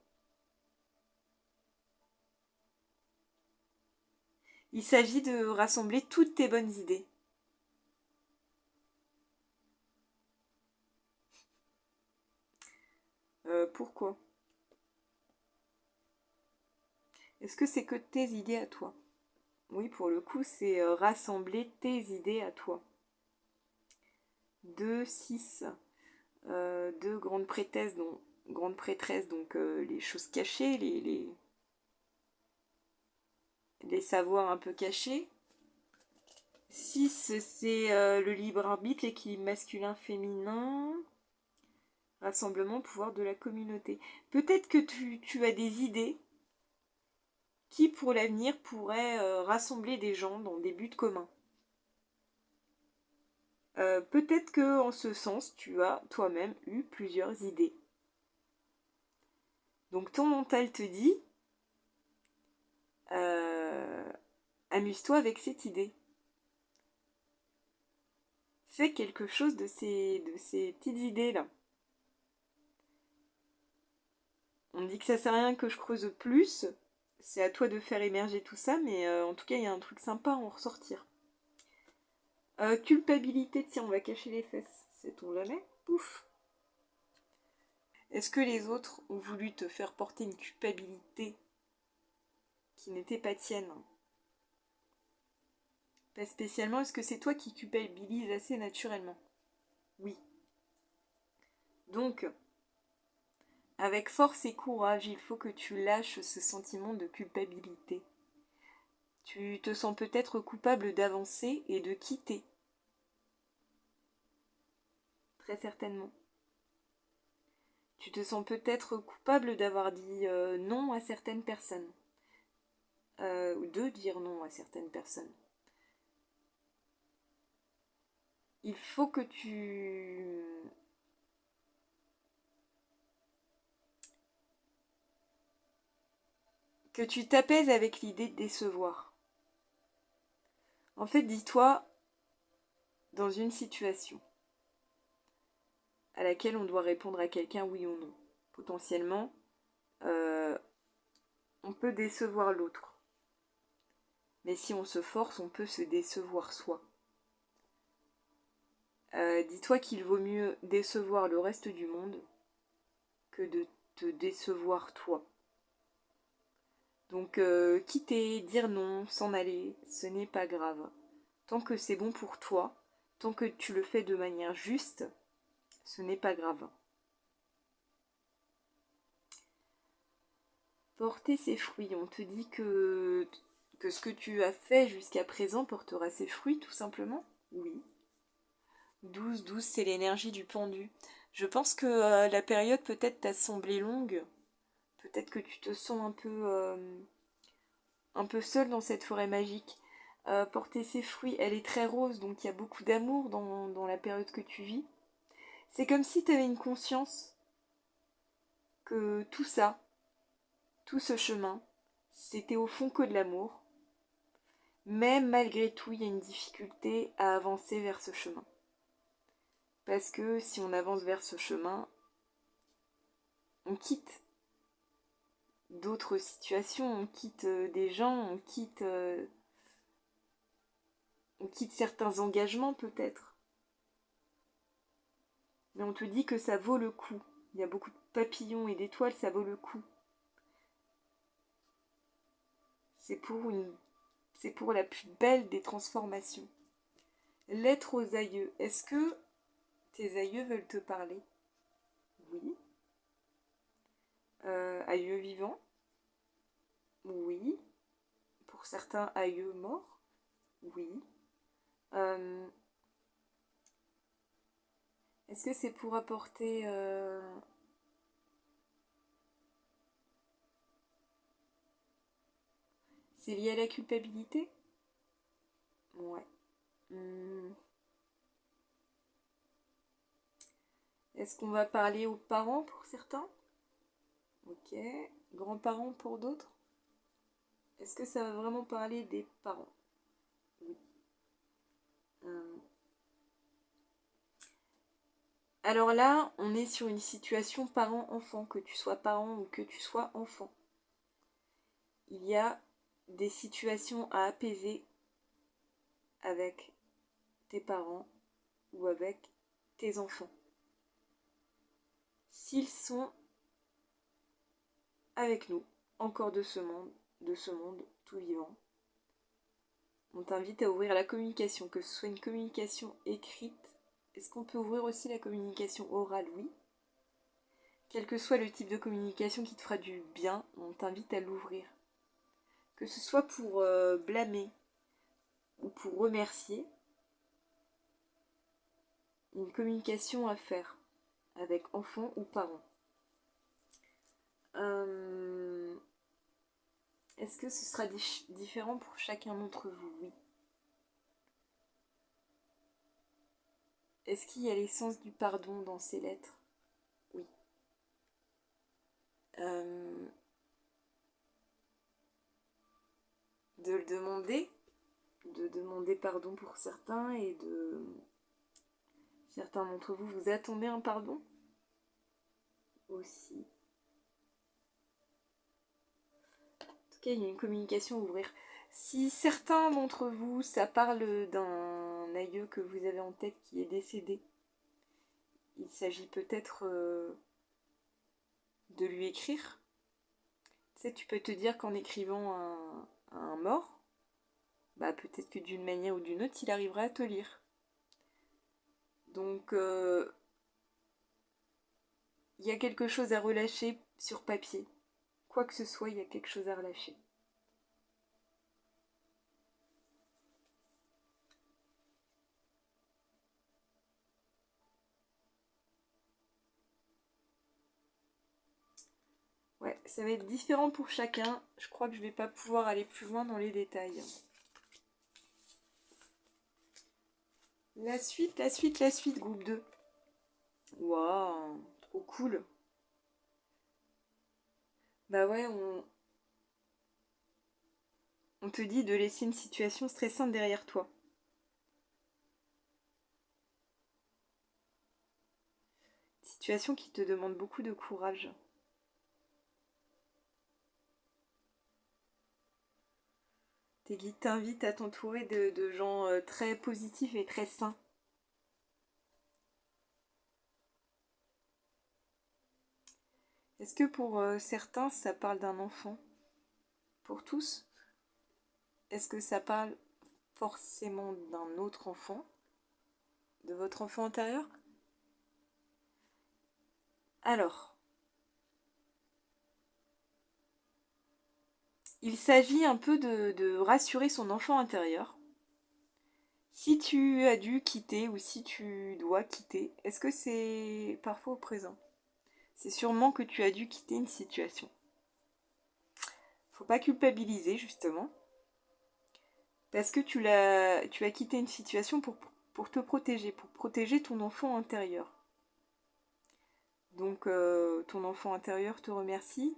Il s'agit de rassembler toutes tes bonnes idées. Pourquoi? Est-ce que c'est que tes idées à toi? Oui, pour le coup, c'est rassembler tes idées à toi. 2, 6. Deux grandes prêtresses, donc les choses cachées, les savoirs un peu cachés. 6, c'est le libre arbitre, l'équilibre masculin-féminin. Rassemblement, pouvoir de la communauté. Peut-être que tu as des idées qui, pour l'avenir, pourraient rassembler des gens dans des buts communs. Peut-être que en ce sens, tu as toi-même eu plusieurs idées. Donc ton mental te dit, amuse-toi avec cette idée. Fais quelque chose de ces petites idées-là. On dit que ça sert à rien que je creuse plus. C'est à toi de faire émerger tout ça, mais en tout cas, il y a un truc sympa à en ressortir. Culpabilité, tiens, on va cacher les fesses. Sait-on jamais? Pouf. Est-ce que les autres ont voulu te faire porter une culpabilité qui n'était pas tienne? Pas spécialement, est-ce que c'est toi qui culpabilises assez naturellement? Oui. Donc, avec force et courage, il faut que tu lâches ce sentiment de culpabilité. Tu te sens peut-être coupable d'avancer et de quitter. Très certainement. Tu te sens peut-être coupable d'avoir dit non à certaines personnes. Ou de dire non à certaines personnes. Il faut que tu t'apaises avec l'idée de décevoir. En fait, dis-toi, dans une situation à laquelle on doit répondre à quelqu'un oui ou non, potentiellement, on peut décevoir l'autre. Mais si on se force, on peut se décevoir soi. Dis-toi qu'il vaut mieux décevoir le reste du monde que de te décevoir toi. Donc quitter, dire non, s'en aller, ce n'est pas grave. Tant que c'est bon pour toi, tant que tu le fais de manière juste, ce n'est pas grave. Porter ses fruits. On te dit que ce que tu as fait jusqu'à présent portera ses fruits, tout simplement. Oui. 12, c'est l'énergie du pendu. Je pense que la période peut-être t'a semblé longue. Peut-être que tu te sens un peu seule dans cette forêt magique. Porter ses fruits, elle est très rose, donc il y a beaucoup d'amour dans la période que tu vis. C'est comme si tu avais une conscience que tout ça, tout ce chemin, c'était au fond que de l'amour. Mais malgré tout, il y a une difficulté à avancer vers ce chemin. Parce que si on avance vers ce chemin, on quitte d'autres situations, on quitte des gens, on quitte certains engagements peut-être. Mais on te dit que ça vaut le coup. Il y a beaucoup de papillons et d'étoiles, ça vaut le coup. C'est pour la plus belle des transformations. Lettre aux aïeux. Est-ce que tes aïeux veulent te parler? Oui. Aïeux vivants? Oui. Pour certains, aïeux morts? Oui. Est-ce que c'est pour apporter... C'est lié à la culpabilité? Ouais. Est-ce qu'on va parler aux parents pour certains? Ok. Grands-parents pour d'autres? Est-ce que ça va vraiment parler des parents? Oui. Alors là, on est sur une situation parent-enfant, que tu sois parent ou que tu sois enfant. Il y a des situations à apaiser avec tes parents ou avec tes enfants. S'ils sont avec nous, encore de ce monde tout vivant, on t'invite à ouvrir la communication, que ce soit une communication écrite. Est-ce qu'on peut ouvrir aussi la communication orale? Oui. Quel que soit le type de communication qui te fera du bien, on t'invite à l'ouvrir. Que ce soit pour blâmer ou pour remercier, une communication à faire avec enfants ou parents. Est-ce que ce sera différent pour chacun d'entre vous? Oui. Est-ce qu'il y a l'essence du pardon dans ces lettres? Oui. De le demander, de demander pardon pour certains et de... Certains d'entre vous, vous attendez un pardon aussi. En tout cas, il y a une communication à ouvrir. Si certains d'entre vous, ça parle d'un aïeux que vous avez en tête qui est décédé, il s'agit peut-être de lui écrire. Tu sais, tu peux te dire qu'en écrivant à un mort, bah peut-être que d'une manière ou d'une autre, il arrivera à te lire. Donc, il y a quelque chose à relâcher sur papier. Quoi que ce soit, il y a quelque chose à relâcher. Ouais, ça va être différent pour chacun. Je crois que je vais pas pouvoir aller plus loin dans les détails. La suite, groupe 2. Waouh, trop cool. Bah ouais, on te dit de laisser une situation stressante derrière toi. Situation qui te demande beaucoup de courage. Tes guides t'invitent à t'entourer de gens très positifs et très sains. Est-ce que pour certains, ça parle d'un enfant? Pour tous? Est-ce que ça parle forcément d'un autre enfant? De votre enfant intérieur? Alors, il s'agit un peu de rassurer son enfant intérieur. Si tu as dû quitter ou si tu dois quitter, est-ce que c'est parfois au présent? C'est sûrement que tu as dû quitter une situation. Faut pas culpabiliser justement, parce que tu as quitté une situation pour te protéger, pour protéger ton enfant intérieur. Donc ton enfant intérieur te remercie,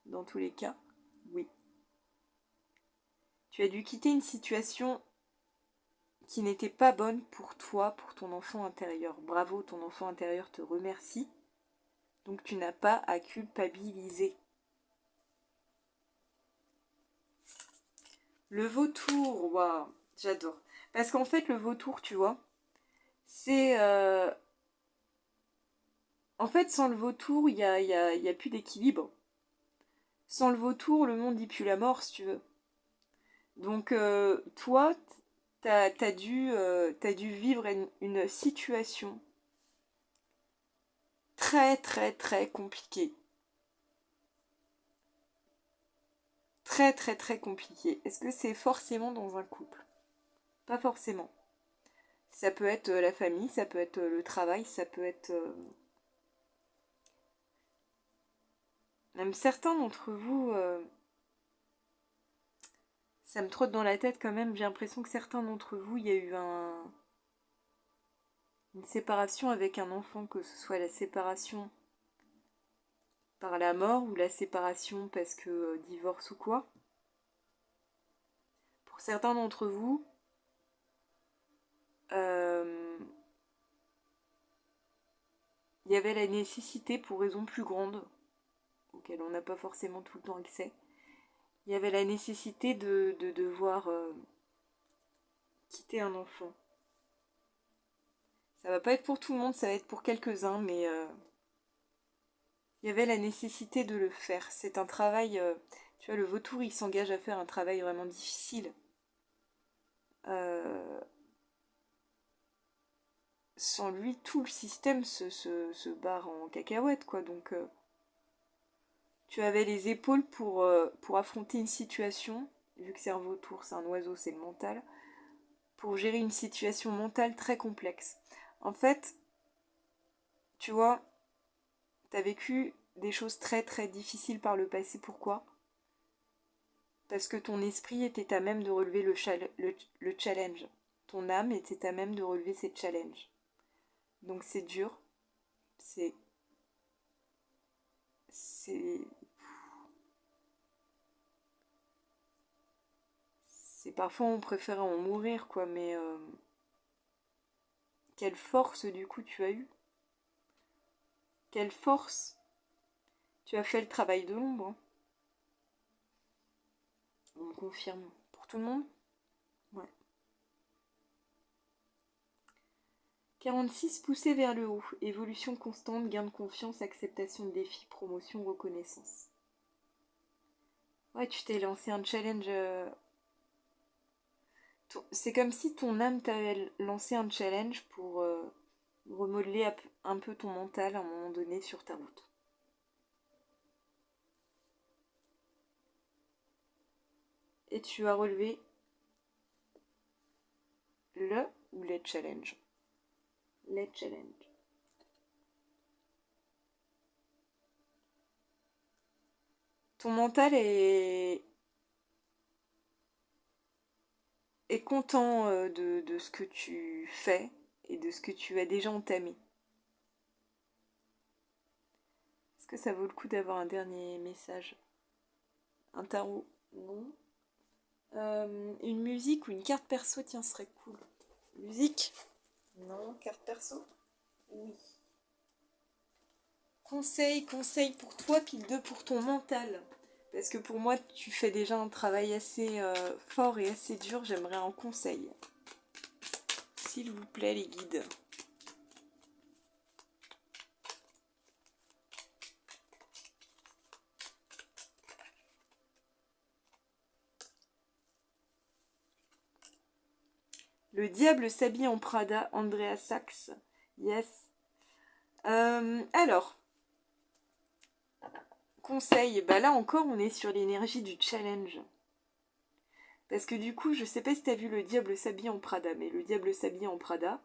dans tous les cas, oui. Tu as dû quitter une situation qui n'était pas bonne pour toi, pour ton enfant intérieur. Bravo, ton enfant intérieur te remercie. Donc tu n'as pas à culpabiliser. Le vautour, waouh, j'adore. Parce qu'en fait, le vautour, tu vois, c'est... En fait, sans le vautour, y a plus d'équilibre. Sans le vautour, le monde dit plus la mort, si tu veux. Donc, toi, t'as dû vivre une situation très, très, très compliquée. Très, très, très compliquée. Est-ce que c'est forcément dans un couple? Pas forcément. Ça peut être la famille, ça peut être le travail, ça peut être... Même certains d'entre vous... ça me trotte dans la tête quand même, j'ai l'impression que certains d'entre vous, il y a eu une séparation avec un enfant, que ce soit la séparation par la mort ou la séparation parce que divorce ou quoi. Pour certains d'entre vous, il y avait la nécessité, pour raisons plus grandes, auxquelles on n'a pas forcément tout le temps accès, il y avait la nécessité de devoir quitter un enfant. Ça va pas être pour tout le monde, ça va être pour quelques-uns, mais il y avait la nécessité de le faire. C'est un travail, tu vois, le vautour, il s'engage à faire un travail vraiment difficile. Sans lui, tout le système se barre en cacahuète, quoi. Donc, tu avais les épaules pour affronter une situation, vu que c'est un vautour, c'est un oiseau, c'est le mental, pour gérer une situation mentale très complexe. En fait, tu vois, t'as vécu des choses très très difficiles par le passé. Pourquoi? Parce que ton esprit était à même de relever le challenge. Ton âme était à même de relever ces challenges. Donc c'est dur. C'est... C'est... C'est parfois on préfère en mourir, quoi, mais... quelle force du coup tu as eu. Quelle force. Tu as fait le travail de l'ombre. Hein. On me confirme. Pour tout le monde? Ouais. 46, pousser vers le haut. Évolution constante, gain de confiance, acceptation de défis, promotion, reconnaissance. Ouais, tu t'es lancé un challenge. C'est comme si ton âme t'avait lancé un challenge pour remodeler un peu ton mental à un moment donné sur ta route. Et tu as relevé le ou les challenges. Les challenges. Ton mental est content de ce que tu fais et de ce que tu as déjà entamé. Est-ce que ça vaut le coup d'avoir un dernier message? Un tarot? Non. Une musique ou une carte perso, tiens, serait cool. Musique? Non. Carte perso? Oui. Conseil pour toi, pile 2 pour ton mental. Parce que pour moi, tu fais déjà un travail assez fort et assez dur. J'aimerais un conseil. S'il vous plaît, les guides. Le diable s'habille en Prada, Andrea Sachs. Yes. Alors, conseil, bah là encore on est sur l'énergie du challenge. Parce que du coup, je sais pas si t'as vu le diable s'habille en Prada, mais le diable s'habille en Prada,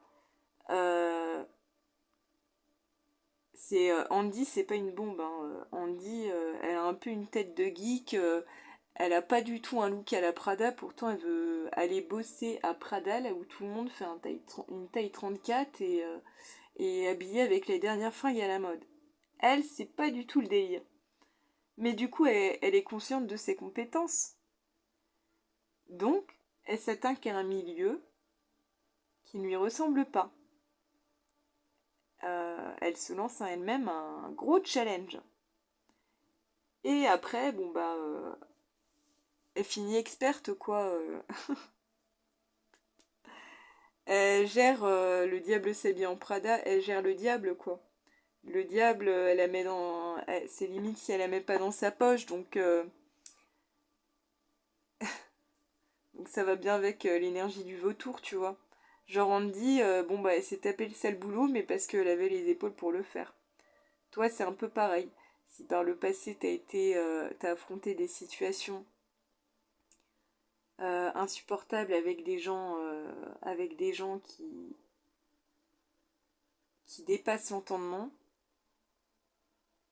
c'est Andy, c'est pas une bombe, hein. Andy, elle a un peu une tête de geek, elle a pas du tout un look à la Prada, pourtant elle veut aller bosser à Prada, là où tout le monde fait une taille 34 et est habillée avec les dernières fringues à la mode. Elle, c'est pas du tout le délire. Mais du coup, elle est consciente de ses compétences. Donc, elle s'attaque à un milieu qui ne lui ressemble pas. Elle se lance à elle-même un gros challenge. Et après, bon bah, elle finit experte quoi. Elle gère le diable s'habille en Prada, elle gère le diable quoi. Le diable, elle la met dans, c'est limite si elle la met pas dans sa poche, donc ça va bien avec l'énergie du vautour, tu vois. Genre on me dit, bon bah elle s'est tapé le sale boulot, mais parce qu'elle avait les épaules pour le faire. Toi c'est un peu pareil. Si par le passé t'as affronté des situations insupportables avec des gens qui dépassent l'entendement,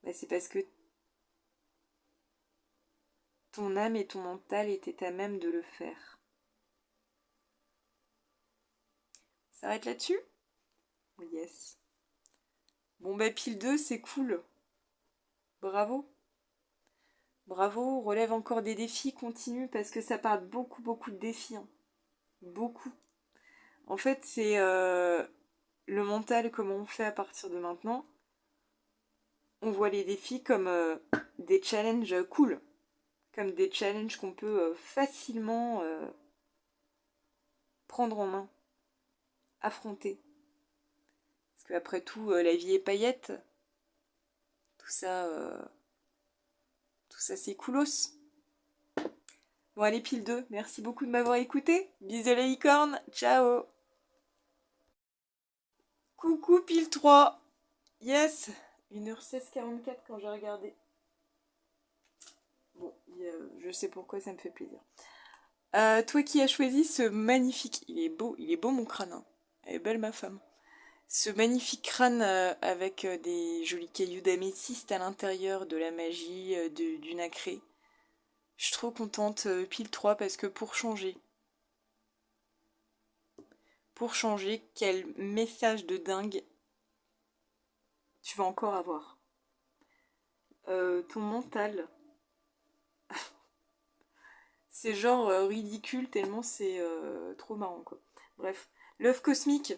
bah c'est parce que ton âme et ton mental étaient à même de le faire. Ça s'arrête là-dessus? Yes. Bon bah pile 2, c'est cool. Bravo. Bravo, relève encore des défis, continue, parce que ça parle beaucoup, beaucoup de défis. Hein. Beaucoup. En fait, c'est le mental, comment on fait à partir de maintenant. On voit les défis comme des challenges cool. Comme des challenges qu'on peut facilement prendre en main, affronter. Parce qu'après tout, la vie est paillette. Tout ça, c'est coolos. Bon, allez, pile 2. Merci beaucoup de m'avoir écouté. Bisous les licornes. Ciao. Coucou, pile 3. Yes. 1h16 44 quand j'ai regardé. Bon, je sais pourquoi ça me fait plaisir. Toi qui as choisi ce magnifique... Il est beau mon crâne. Hein. Elle est belle ma femme. Ce magnifique crâne avec des jolis cailloux d'améthyste à l'intérieur, de la magie, du nacré. Je suis trop contente, pile 3, parce que pour changer, quel message de dingue tu vas encore avoir. Ton mental, c'est genre ridicule tellement c'est trop marrant quoi. Bref, l'œuf cosmique,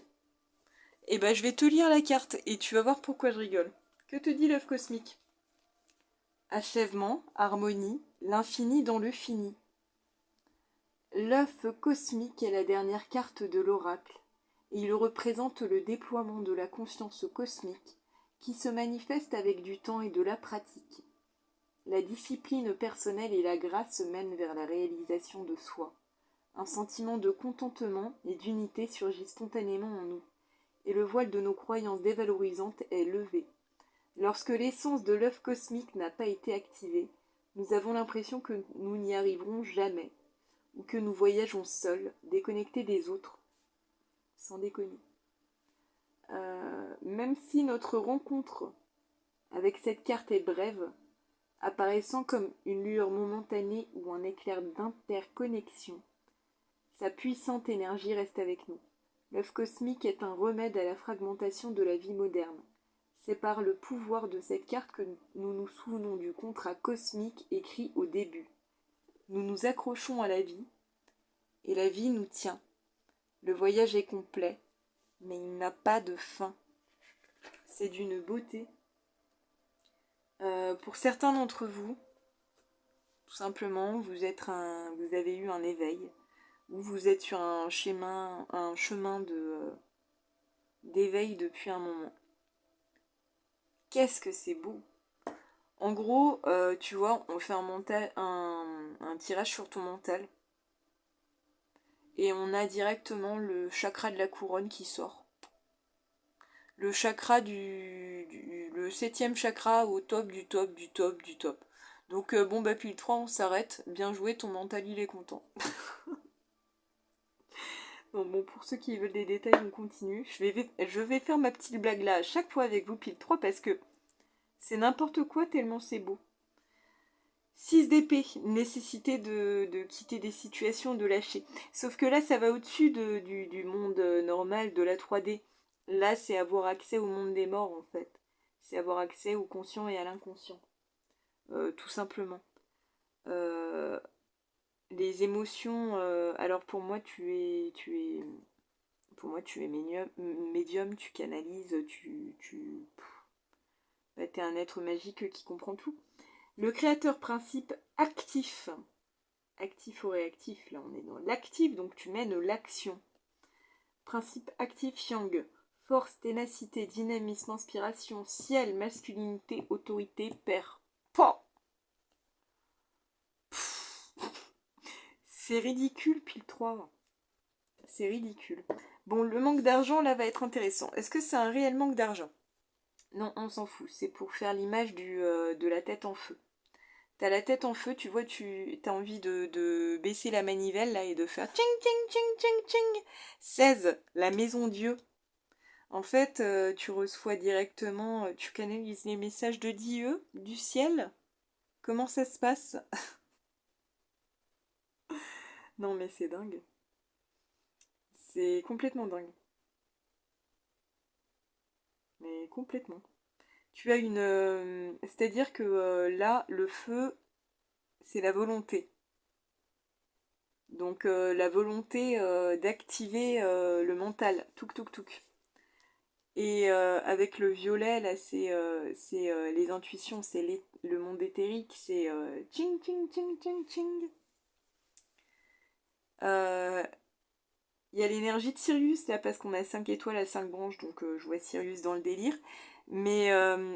eh ben je vais te lire la carte et tu vas voir pourquoi je rigole. Que te dit l'œuf cosmique? Achèvement, harmonie, l'infini dans le fini. L'œuf cosmique est la dernière carte de l'oracle, et il représente le déploiement de la conscience cosmique qui se manifeste avec du temps et de la pratique. La discipline personnelle et la grâce mènent vers la réalisation de soi. Un sentiment de contentement et d'unité surgit spontanément en nous, et le voile de nos croyances dévalorisantes est levé. Lorsque l'essence de l'œuf cosmique n'a pas été activée, nous avons l'impression que nous n'y arriverons jamais, ou que nous voyageons seuls, déconnectés des autres, sans déconner. Même si notre rencontre avec cette carte est brève, apparaissant comme une lueur momentanée ou un éclair d'interconnexion, sa puissante énergie reste avec nous. L'œuf cosmique est un remède à la fragmentation de la vie moderne. C'est par le pouvoir de cette carte que nous nous souvenons du contrat cosmique écrit au début. Nous nous accrochons à la vie, et la vie nous tient. Le voyage est complet, mais il n'a pas de fin. C'est d'une beauté. Pour certains d'entre vous, tout simplement, vous avez eu un éveil, ou vous êtes sur un chemin d'éveil depuis un moment. Qu'est-ce que c'est beau! En gros, tu vois, on fait un tirage sur ton mental, et on a directement le chakra de la couronne qui sort. Le chakra le 7e chakra au top du top du top du top. Donc bon bah pile 3 on s'arrête. Bien joué, ton mental il est content. Bon, pour ceux qui veulent des détails, on continue. Je vais faire ma petite blague là à chaque fois avec vous pile 3 parce que c'est n'importe quoi tellement c'est beau. 6 d'épée, nécessité de quitter des situations, de lâcher. Sauf que là, ça va au-dessus du monde normal, de la 3D. Là, c'est avoir accès au monde des morts, en fait. C'est avoir accès au conscient et à l'inconscient. Tout simplement. Euh, les émotions, alors pour moi, tu es médium, tu canalises, t'es un être magique qui comprend tout. Le créateur principe actif. Actif ou réactif, là on est dans l'actif, donc tu mènes l'action. Principe actif yang. Force, ténacité, dynamisme, inspiration, ciel, masculinité, autorité, père. Pouah. C'est ridicule, pile 3. C'est ridicule. Bon, le manque d'argent, là, va être intéressant. Est-ce que c'est un réel manque d'argent? Non, on s'en fout. C'est pour faire l'image de la tête en feu. T'as la tête en feu, tu vois, t'as envie de baisser la manivelle, là, et de faire tching, tching, tching, tching, tching. 16, la maison Dieu. En fait, tu reçois directement, tu canalises les messages de Dieu, du ciel. Comment ça se passe? Non, mais c'est dingue. C'est complètement dingue. Mais complètement. Tu as une... c'est-à-dire que là, le feu, c'est la volonté. Donc la volonté d'activer le mental. Touk, touk, touk. Et avec le violet, là, c'est les intuitions, c'est le monde éthérique, c'est ching, ching, ching, ching, ching. Il y a l'énergie de Sirius, là, parce qu'on a 5 étoiles à 5 branches, donc je vois Sirius dans le délire. Mais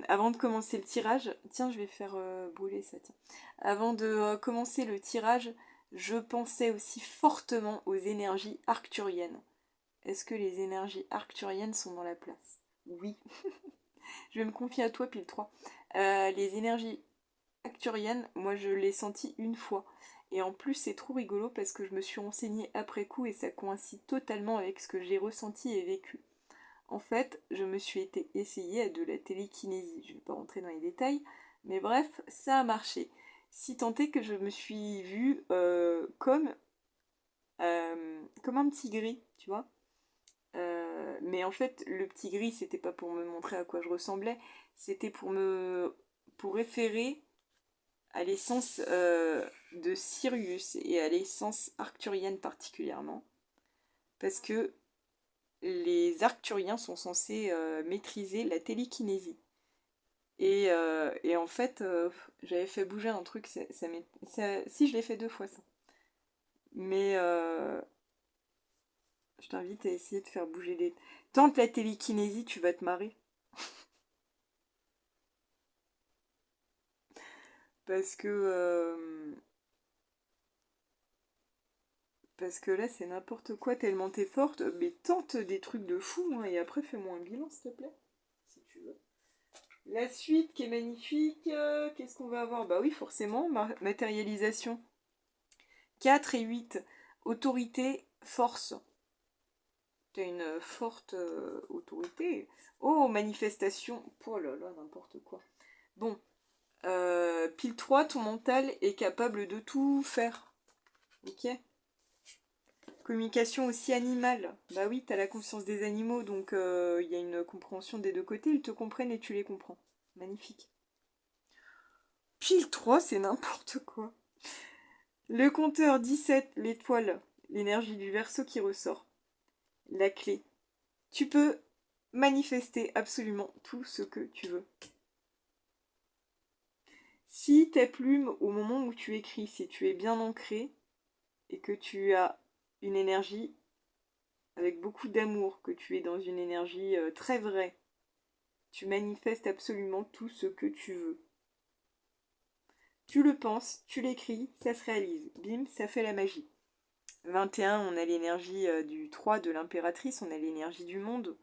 avant de commencer le tirage, tiens, je vais faire brûler ça, tiens. Avant de commencer le tirage, je pensais aussi fortement aux énergies arcturiennes. Est-ce que les énergies arcturiennes sont dans la place? Oui. Je vais me confier à toi, pile 3. Les énergies arcturiennes, moi je l'ai senti une fois. Et en plus, c'est trop rigolo parce que je me suis renseignée après coup et ça coïncide totalement avec ce que j'ai ressenti et vécu. En fait, je me suis été essayée à de la télékinésie. Je ne vais pas rentrer dans les détails, mais bref, ça a marché. Si tant est que je me suis vue comme un petit gris, tu vois. Mais en fait, le petit gris, c'était pas pour me montrer à quoi je ressemblais, c'était pour référer à l'essence de Sirius et à l'essence arcturienne particulièrement, parce que les arcturiens sont censés maîtriser la télékinésie. Et en fait, j'avais fait bouger un truc, si je l'ai fait 2 fois ça. Mais je t'invite à essayer de faire bouger les... Tente la télékinésie, tu vas te marrer. Parce que... parce que là, c'est n'importe quoi, tellement t'es forte. Mais tente des trucs de fou, hein, et après, fais-moi un bilan, s'il te plaît. Si tu veux. La suite qui est magnifique. Qu'est-ce qu'on va avoir? Bah oui, forcément, matérialisation. 4 et 8. Autorité, force. T'as une forte autorité. Oh, manifestation. Oh là là, n'importe quoi. Bon. Pile 3, ton mental est capable de tout faire. Ok? Communication aussi animale. Bah oui, t'as la conscience des animaux, donc il y a une compréhension des deux côtés. Ils te comprennent et tu les comprends. Magnifique. Pile 3, c'est n'importe quoi. Le compteur 17, l'étoile, l'énergie du Verseau qui ressort. La clé. Tu peux manifester absolument tout ce que tu veux. Si ta plume, au moment où tu écris, si tu es bien ancré et que tu as une énergie avec beaucoup d'amour, que tu es dans une énergie très vraie, tu manifestes absolument tout ce que tu veux. Tu le penses, tu l'écris, ça se réalise. Bim, ça fait la magie. 21, on a l'énergie du 3 de l'impératrice, on a l'énergie du monde.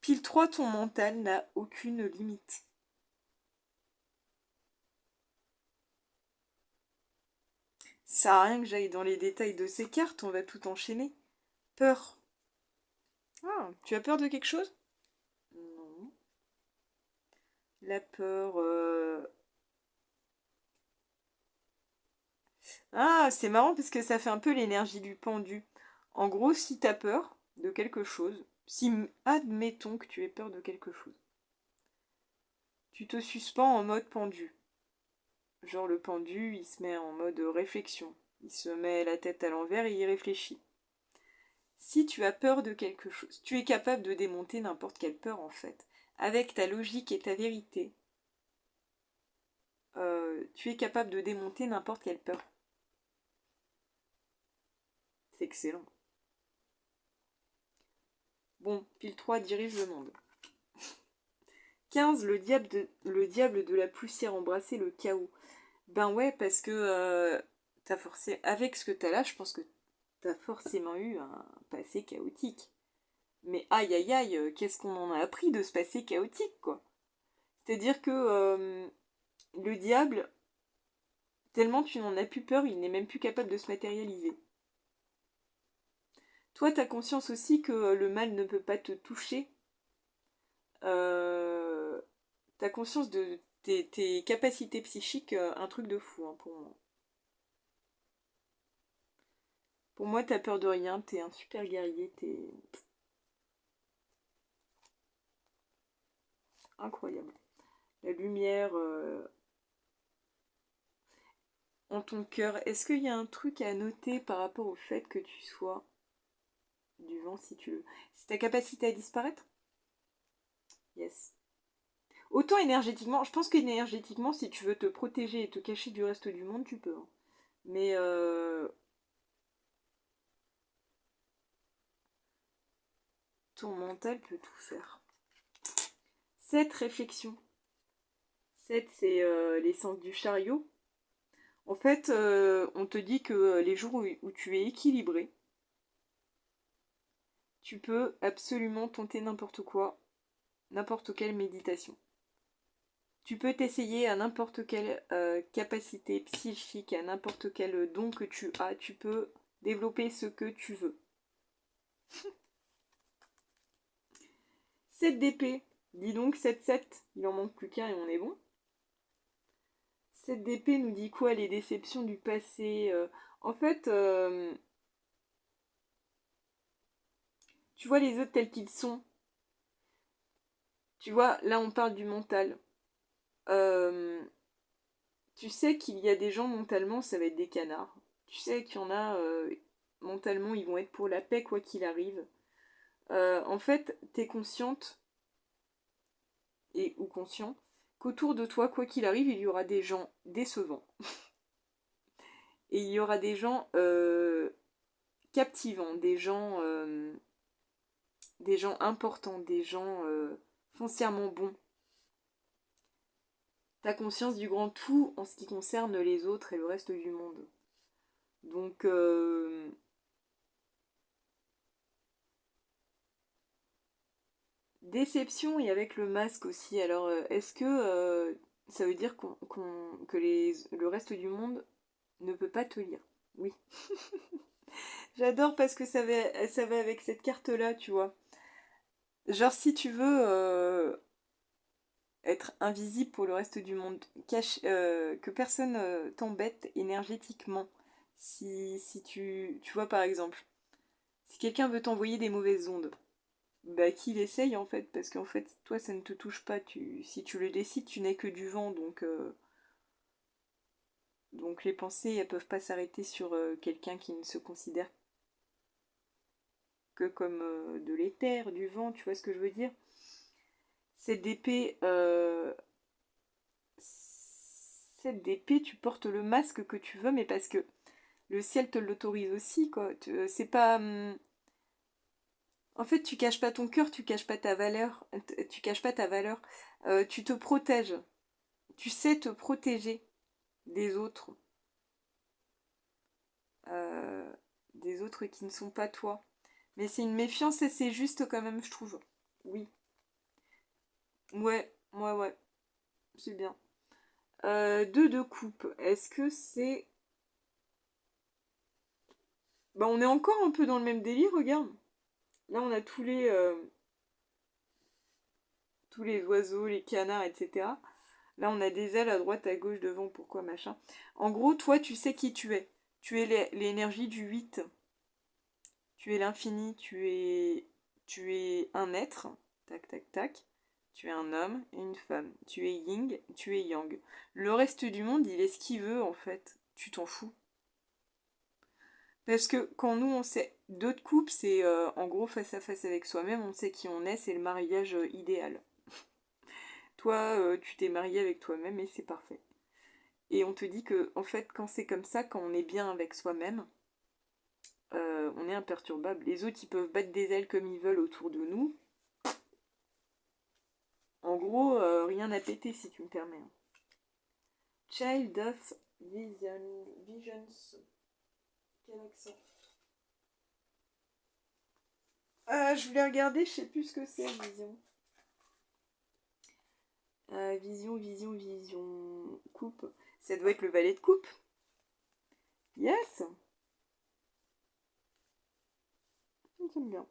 Pile 3, ton mental n'a aucune limite. sert à rien que j'aille dans les détails de ces cartes, on va tout enchaîner. Peur. Ah, tu as peur de quelque chose? Non. La peur... Ah, c'est marrant parce que ça fait un peu l'énergie du pendu. En gros, si t'as peur de quelque chose, si admettons que tu aies peur de quelque chose, tu te suspends en mode pendu. Genre le pendu, il se met en mode réflexion. Il se met la tête à l'envers et il réfléchit. Si tu as peur de quelque chose, tu es capable de démonter n'importe quelle peur en fait. Avec ta logique et ta vérité, tu es capable de démonter n'importe quelle peur. C'est excellent. Bon, pile 3 dirige le monde. 15, le diable de la poussière embrasser le chaos. Ben ouais, parce que t'as forcé, avec ce que t'as là, je pense que t'as forcément eu un passé chaotique. Mais aïe aïe aïe, qu'est-ce qu'on en a appris de ce passé chaotique, quoi. C'est-à-dire que le diable, tellement tu n'en as plus peur, il n'est même plus capable de se matérialiser. Toi, t'as conscience aussi que le mal ne peut pas te toucher. Euh, T'as conscience de tes capacités psychiques, un truc de fou, hein, pour moi. Pour moi, t'as peur de rien, t'es un super guerrier, t'es incroyable. La lumière en ton cœur. Est-ce qu'il y a un truc à noter par rapport au fait que tu sois du vent si tu veux? C'est ta capacité à disparaître? Yes. Autant énergétiquement, je pense qu'énergétiquement, si tu veux te protéger et te cacher du reste du monde, tu peux, hein. Mais ton mental peut tout faire. Cette réflexion. 7, c'est l'essence du chariot. En fait, on te dit que les jours où tu es équilibré, tu peux absolument tenter n'importe quoi, n'importe quelle méditation. Tu peux t'essayer à n'importe quelle capacité psychique, à n'importe quel don que tu as. Tu peux développer ce que tu veux. 7 d'épée. Dis donc 7-7. Il en manque plus qu'un et on est bon. 7 d'épée nous dit quoi? Les déceptions du passé. En fait, tu vois les autres tels qu'ils sont. Tu vois, là on parle du mental. Euh, Tu sais qu'il y a des gens mentalement, ça va être des canards. Tu sais qu'il y en a mentalement, ils vont être pour la paix quoi qu'il arrive. En fait, t'es consciente et ou conscient qu'autour de toi, quoi qu'il arrive, il y aura des gens décevants et il y aura des gens captivants, des gens importants, des gens foncièrement bons. T'as conscience du grand tout en ce qui concerne les autres et le reste du monde. Donc déception et avec le masque aussi. Alors, est-ce que ça veut dire que le reste du monde ne peut pas te lire? Oui. J'adore parce que ça va avec cette carte-là, tu vois. Genre, si tu veux être invisible pour le reste du monde, que personne t'embête énergétiquement. Si tu vois, par exemple, si quelqu'un veut t'envoyer des mauvaises ondes, bah qu'il essaye en fait, parce qu'en fait, toi, ça ne te touche pas. Si tu le décides, tu n'es que du vent, donc les pensées, elles peuvent pas s'arrêter sur quelqu'un qui ne se considère que comme de l'éther, du vent, tu vois ce que je veux dire? Cette d'épée, cette d'épée, tu portes le masque que tu veux, mais parce que le ciel te l'autorise aussi, quoi. C'est pas. En fait, tu caches pas ton cœur, tu caches pas ta valeur, tu caches pas ta valeur. Tu te protèges. Tu sais te protéger des autres. euh, des autres qui ne sont pas toi. Mais c'est une méfiance et c'est juste quand même, je trouve. Oui. Ouais, ouais, ouais. C'est bien. Deux de coupe. Est-ce que c'est Bah, on est encore un peu dans le même délire, regarde. Là, on a tous les oiseaux, les canards, etc. Là, on a des ailes à droite, à gauche, devant, pourquoi, machin. En gros, toi, tu sais qui tu es. Tu es l'énergie du 8. Tu es l'infini, tu es un être. Tac, tac, tac. Tu es un homme et une femme. Tu es yin, tu es yang. Le reste du monde, il est ce qu'il veut, en fait. Tu t'en fous. Parce que quand nous, on sait... D'autres couples, c'est en gros face à face avec soi-même, on sait qui on est, c'est le mariage idéal. Toi, tu t'es marié avec toi-même et c'est parfait. Et on te dit que, en fait, quand c'est comme ça, quand on est bien avec soi-même, on est imperturbable. Les autres, ils peuvent battre des ailes comme ils veulent autour de nous. En gros, rien à péter si tu me permets. Child of Visions. Quel accent? Je voulais regarder, je sais plus ce que c'est, Vision. Vision. Coupe. Ça doit être le valet de coupe. Yes. J'aime bien.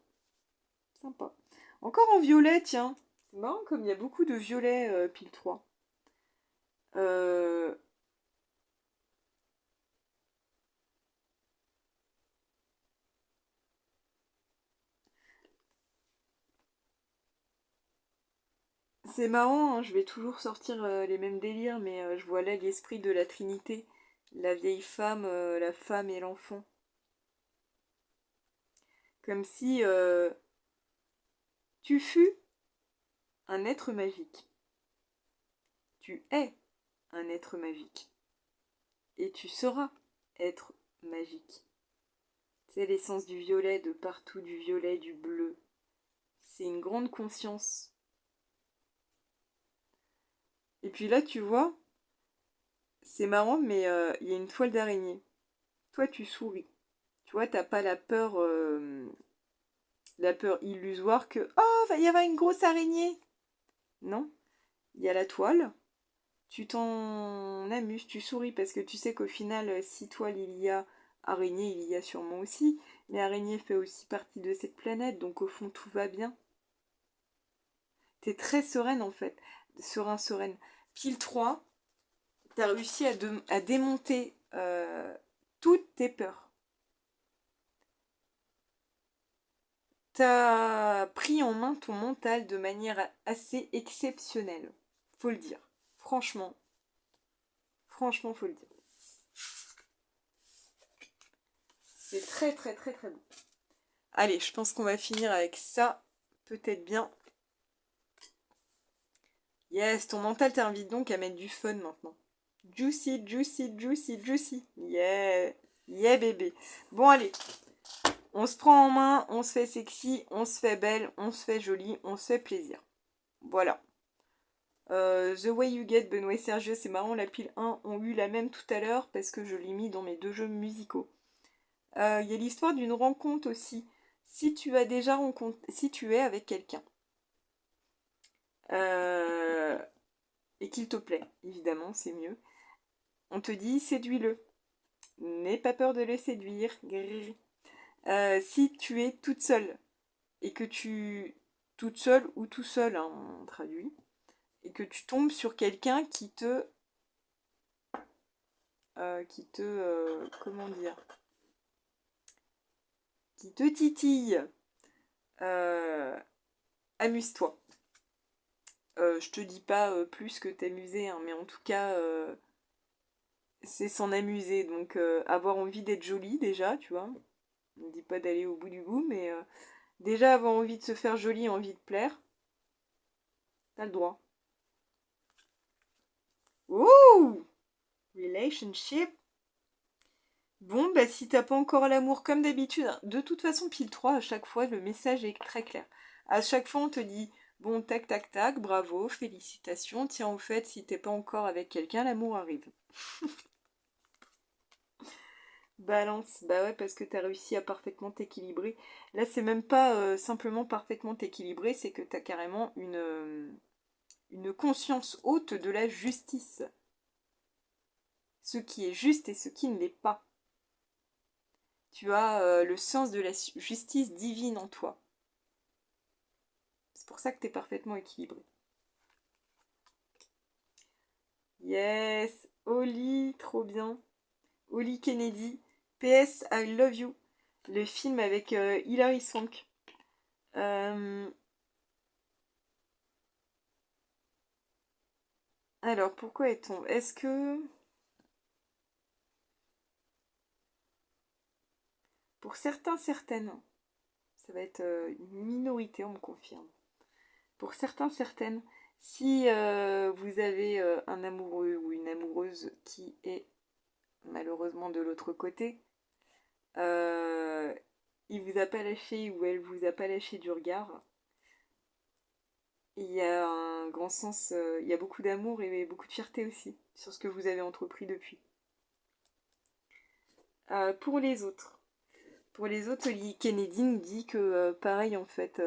Sympa. Encore en violet, tiens. C'est marrant comme il y a beaucoup de violet pile 3. Euh... C'est marrant, hein, je vais toujours sortir les mêmes délires, mais je vois là l'esprit de la Trinité. La vieille femme, la femme et l'enfant. Comme si tu fus un être magique. Tu es un être magique. Et tu sauras être magique. C'est l'essence du violet, de partout, du violet, du bleu. C'est une grande conscience. Et puis là, tu vois, c'est marrant, mais il y a une toile d'araignée. Toi, tu souris. Tu vois, t'as pas la peur illusoire que oh, va y avoir une grosse araignée. Non, il y a la toile. Tu t'en amuses, tu souris parce que tu sais qu'au final, si toile il y a, araignée il y a sûrement aussi. Mais araignée fait aussi partie de cette planète, donc au fond tout va bien. T'es très sereine en fait. Sereine. Pile 3, t'as réussi à démonter toutes tes peurs. T'as pris en main ton mental de manière assez exceptionnelle. Faut le dire. Franchement, faut le dire. C'est très très très très bon. Allez, je pense qu'on va finir avec ça. Peut-être bien. Yes, ton mental t'invite donc à mettre du fun maintenant. Juicy, juicy, juicy, juicy. Yeah. Yeah bébé. Bon allez. On se prend en main, on se fait sexy, on se fait belle, on se fait jolie, on se fait plaisir. Voilà. The Way You Get, Benoît et Sergio, c'est marrant, la pile 1 ont eu la même tout à l'heure parce que je l'ai mis dans mes 2 jeux musicaux. Il y a l'histoire d'une rencontre aussi. Si tu as déjà rencontré, si tu es avec quelqu'un et qu'il te plaît, évidemment, c'est mieux. On te dit séduis-le. N'aie pas peur de le séduire. Si tu es toute seule et que toute seule ou tout seul, hein, on traduit, et que tu tombes sur quelqu'un comment dire, qui te titille, amuse-toi. Je te dis pas plus que t'amuser, hein, mais en tout cas, c'est s'en amuser. Donc, avoir envie d'être jolie déjà, tu vois. On ne dit pas d'aller au bout du bout, mais déjà avoir envie de se faire jolie, envie de plaire, t'as le droit. Ouh! Relationship. Bon, bah si t'as pas encore l'amour comme d'habitude, hein, de toute façon, pile 3 à chaque fois, le message est très clair. À chaque fois, on te dit, bon, tac, tac, tac, bravo, félicitations, tiens, au fait, si t'es pas encore avec quelqu'un, l'amour arrive. Balance, bah ouais, parce que t'as réussi à parfaitement t'équilibrer. Là, c'est même pas simplement parfaitement t'équilibrer, c'est que t'as carrément une conscience haute de la justice. Ce qui est juste et ce qui ne l'est pas. Tu as le sens de la justice divine en toi. C'est pour ça que tu es parfaitement équilibré. Yes, Holly, trop bien. Holly Kennedy, PS I Love You, le film avec Hilary Swank. Alors, pourquoi est-on... Est-ce que... Pour certains, certaines, ça va être une minorité, on me confirme. Pour certains, certaines, si vous avez un amoureux ou une amoureuse qui est malheureusement de l'autre côté, il vous a pas lâché ou elle vous a pas lâché du regard, il y a un grand sens, il y a beaucoup d'amour et beaucoup de fierté aussi sur ce que vous avez entrepris depuis. Pour les autres. Pour les autres, Lee Kennedy nous dit que pareil en fait,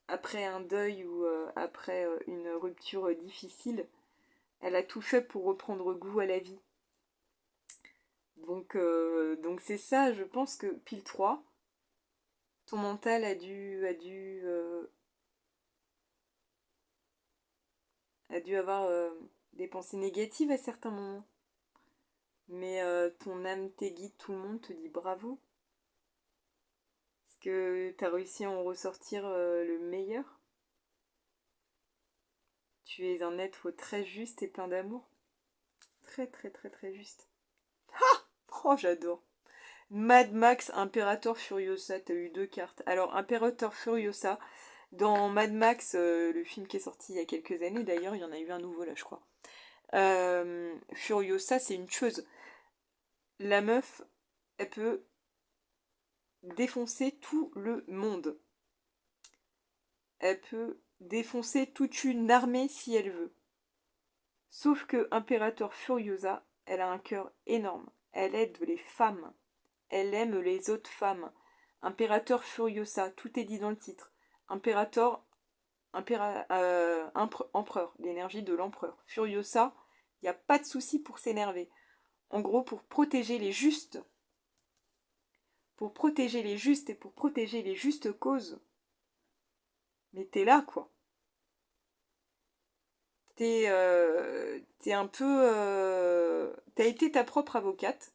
après un deuil ou après une rupture difficile, elle a tout fait pour reprendre goût à la vie. Donc c'est ça, je pense que pile 3, ton mental a dû avoir des pensées négatives à certains moments. Mais ton âme, tes guides, tout le monde te dit bravo. Parce que t'as réussi à en ressortir le meilleur. Tu es un être très juste et plein d'amour. Très très très très juste. Oh, j'adore. Mad Max, Imperator Furiosa, t'as eu 2 cartes. Alors, Imperator Furiosa, dans Mad Max, le film qui est sorti il y a quelques années, d'ailleurs, il y en a eu un nouveau là, je crois. Furiosa, c'est une tueuse. La meuf, elle peut défoncer tout le monde. Elle peut défoncer toute une armée si elle veut. Sauf que Imperator Furiosa, elle a un cœur énorme. Elle aide les femmes. Elle aime les autres femmes. Imperator Furiosa, tout est dit dans le titre. Imperator, empereur, l'énergie de l'empereur. Furiosa, il n'y a pas de souci pour s'énerver. En gros, pour protéger les justes. Pour protéger les justes et pour protéger les justes causes. Mais t'es là, quoi. T'es un peu... t'as été ta propre avocate.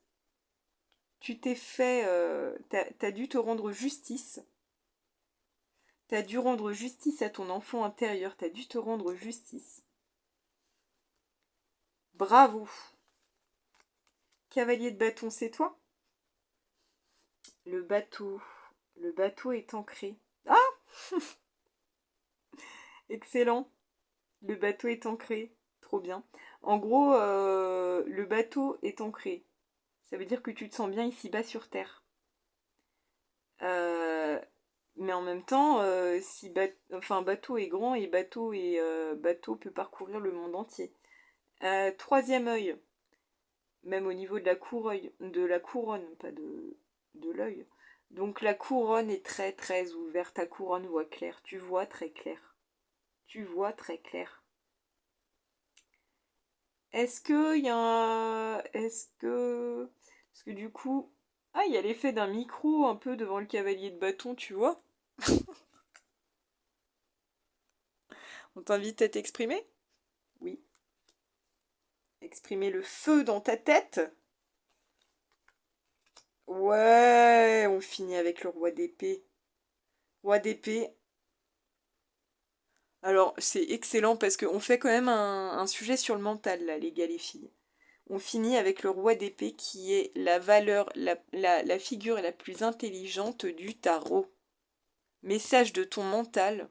Tu t'es fait... t'as dû te rendre justice. T'as dû rendre justice à ton enfant intérieur. T'as dû te rendre justice. Bravo. Cavalier de bâton, c'est toi? Le bateau. Le bateau est ancré. Ah! Excellent. Le bateau est ancré. Trop bien. En gros, le bateau est ancré. Ça veut dire que tu te sens bien ici-bas sur Terre. Mais en même temps, si bateau est grand et bateau peut parcourir le monde entier. Troisième œil, même au niveau de la couronne, pas de l'œil. Donc la couronne est très très ouverte, ta couronne voit clair, tu vois très clair. Tu vois très clair. Est-ce que il y a un... Est-ce que... Parce que du coup... Ah, il y a l'effet d'un micro un peu devant le cavalier de bâton, tu vois? On t'invite à t'exprimer? Oui. Exprimer le feu dans ta tête? Ouais, on finit avec le roi d'épée. Roi d'épée. Alors, c'est excellent parce qu'on fait quand même un sujet sur le mental, là, les gars, les filles. On finit avec le roi d'épée qui est la valeur, la figure la plus intelligente du tarot. Message de ton mental,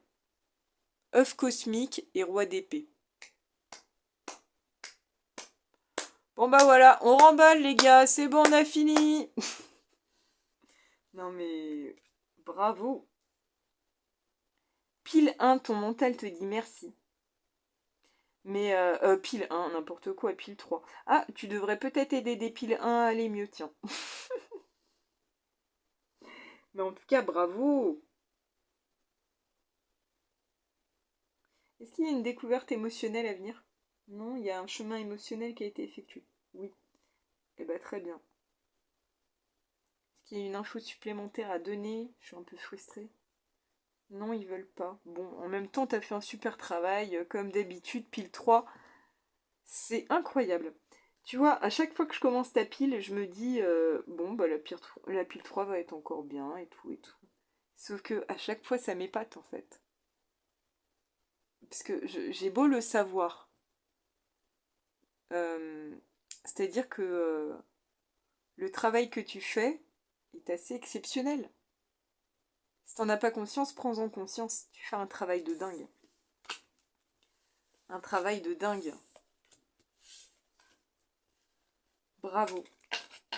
œuf cosmique et roi d'épée. Bon bah voilà, on remballe les gars, c'est bon, on a fini. Non mais bravo. Pile 1, ton mental te dit merci. Mais pile 1, n'importe quoi, pile 3. Ah, tu devrais peut-être aider des piles 1 à aller mieux, tiens. Mais en tout cas, bravo. Est-ce qu'il y a une découverte émotionnelle à venir? Non, il y a un chemin émotionnel qui a été effectué. Oui. Eh ben très bien. qu'il y ait une info supplémentaire à donner. Je suis un peu frustrée. Non, ils veulent pas. Bon, en même temps, t'as fait un super travail. Comme d'habitude, pile 3. C'est incroyable. Tu vois, à chaque fois que je commence ta pile, je me dis, bon, bah la pile 3 va être encore bien et tout et tout. Sauf que à chaque fois, ça m'épate en fait. Parce que j'ai beau le savoir. euh, C'est-à-dire que le travail que tu fais est assez exceptionnel. Si t'en as pas conscience, prends-en conscience. Tu fais un travail de dingue. Un travail de dingue. Bravo.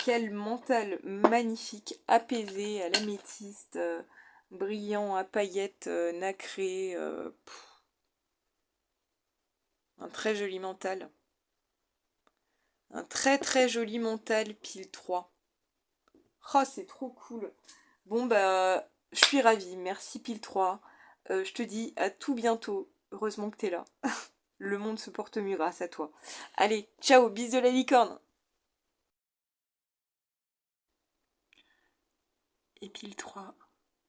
Quel mental magnifique, apaisé, à l'améthyste, brillant, à paillettes, nacré. Un très joli mental. Un très très joli mental, pile 3. Oh, c'est trop cool. Bon, bah, je suis ravie. Merci, pile 3. Je te dis à tout bientôt. Heureusement que t'es là. Le monde se porte mieux grâce à toi. Allez, ciao, bis de la licorne. Et pile 3,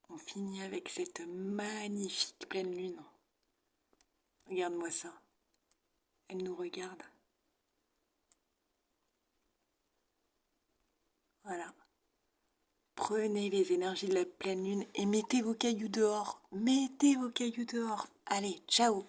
on finit avec cette magnifique pleine lune. Regarde-moi ça. Elle nous regarde. Voilà. Prenez les énergies de la pleine lune et mettez vos cailloux dehors. Mettez vos cailloux dehors. Allez, ciao.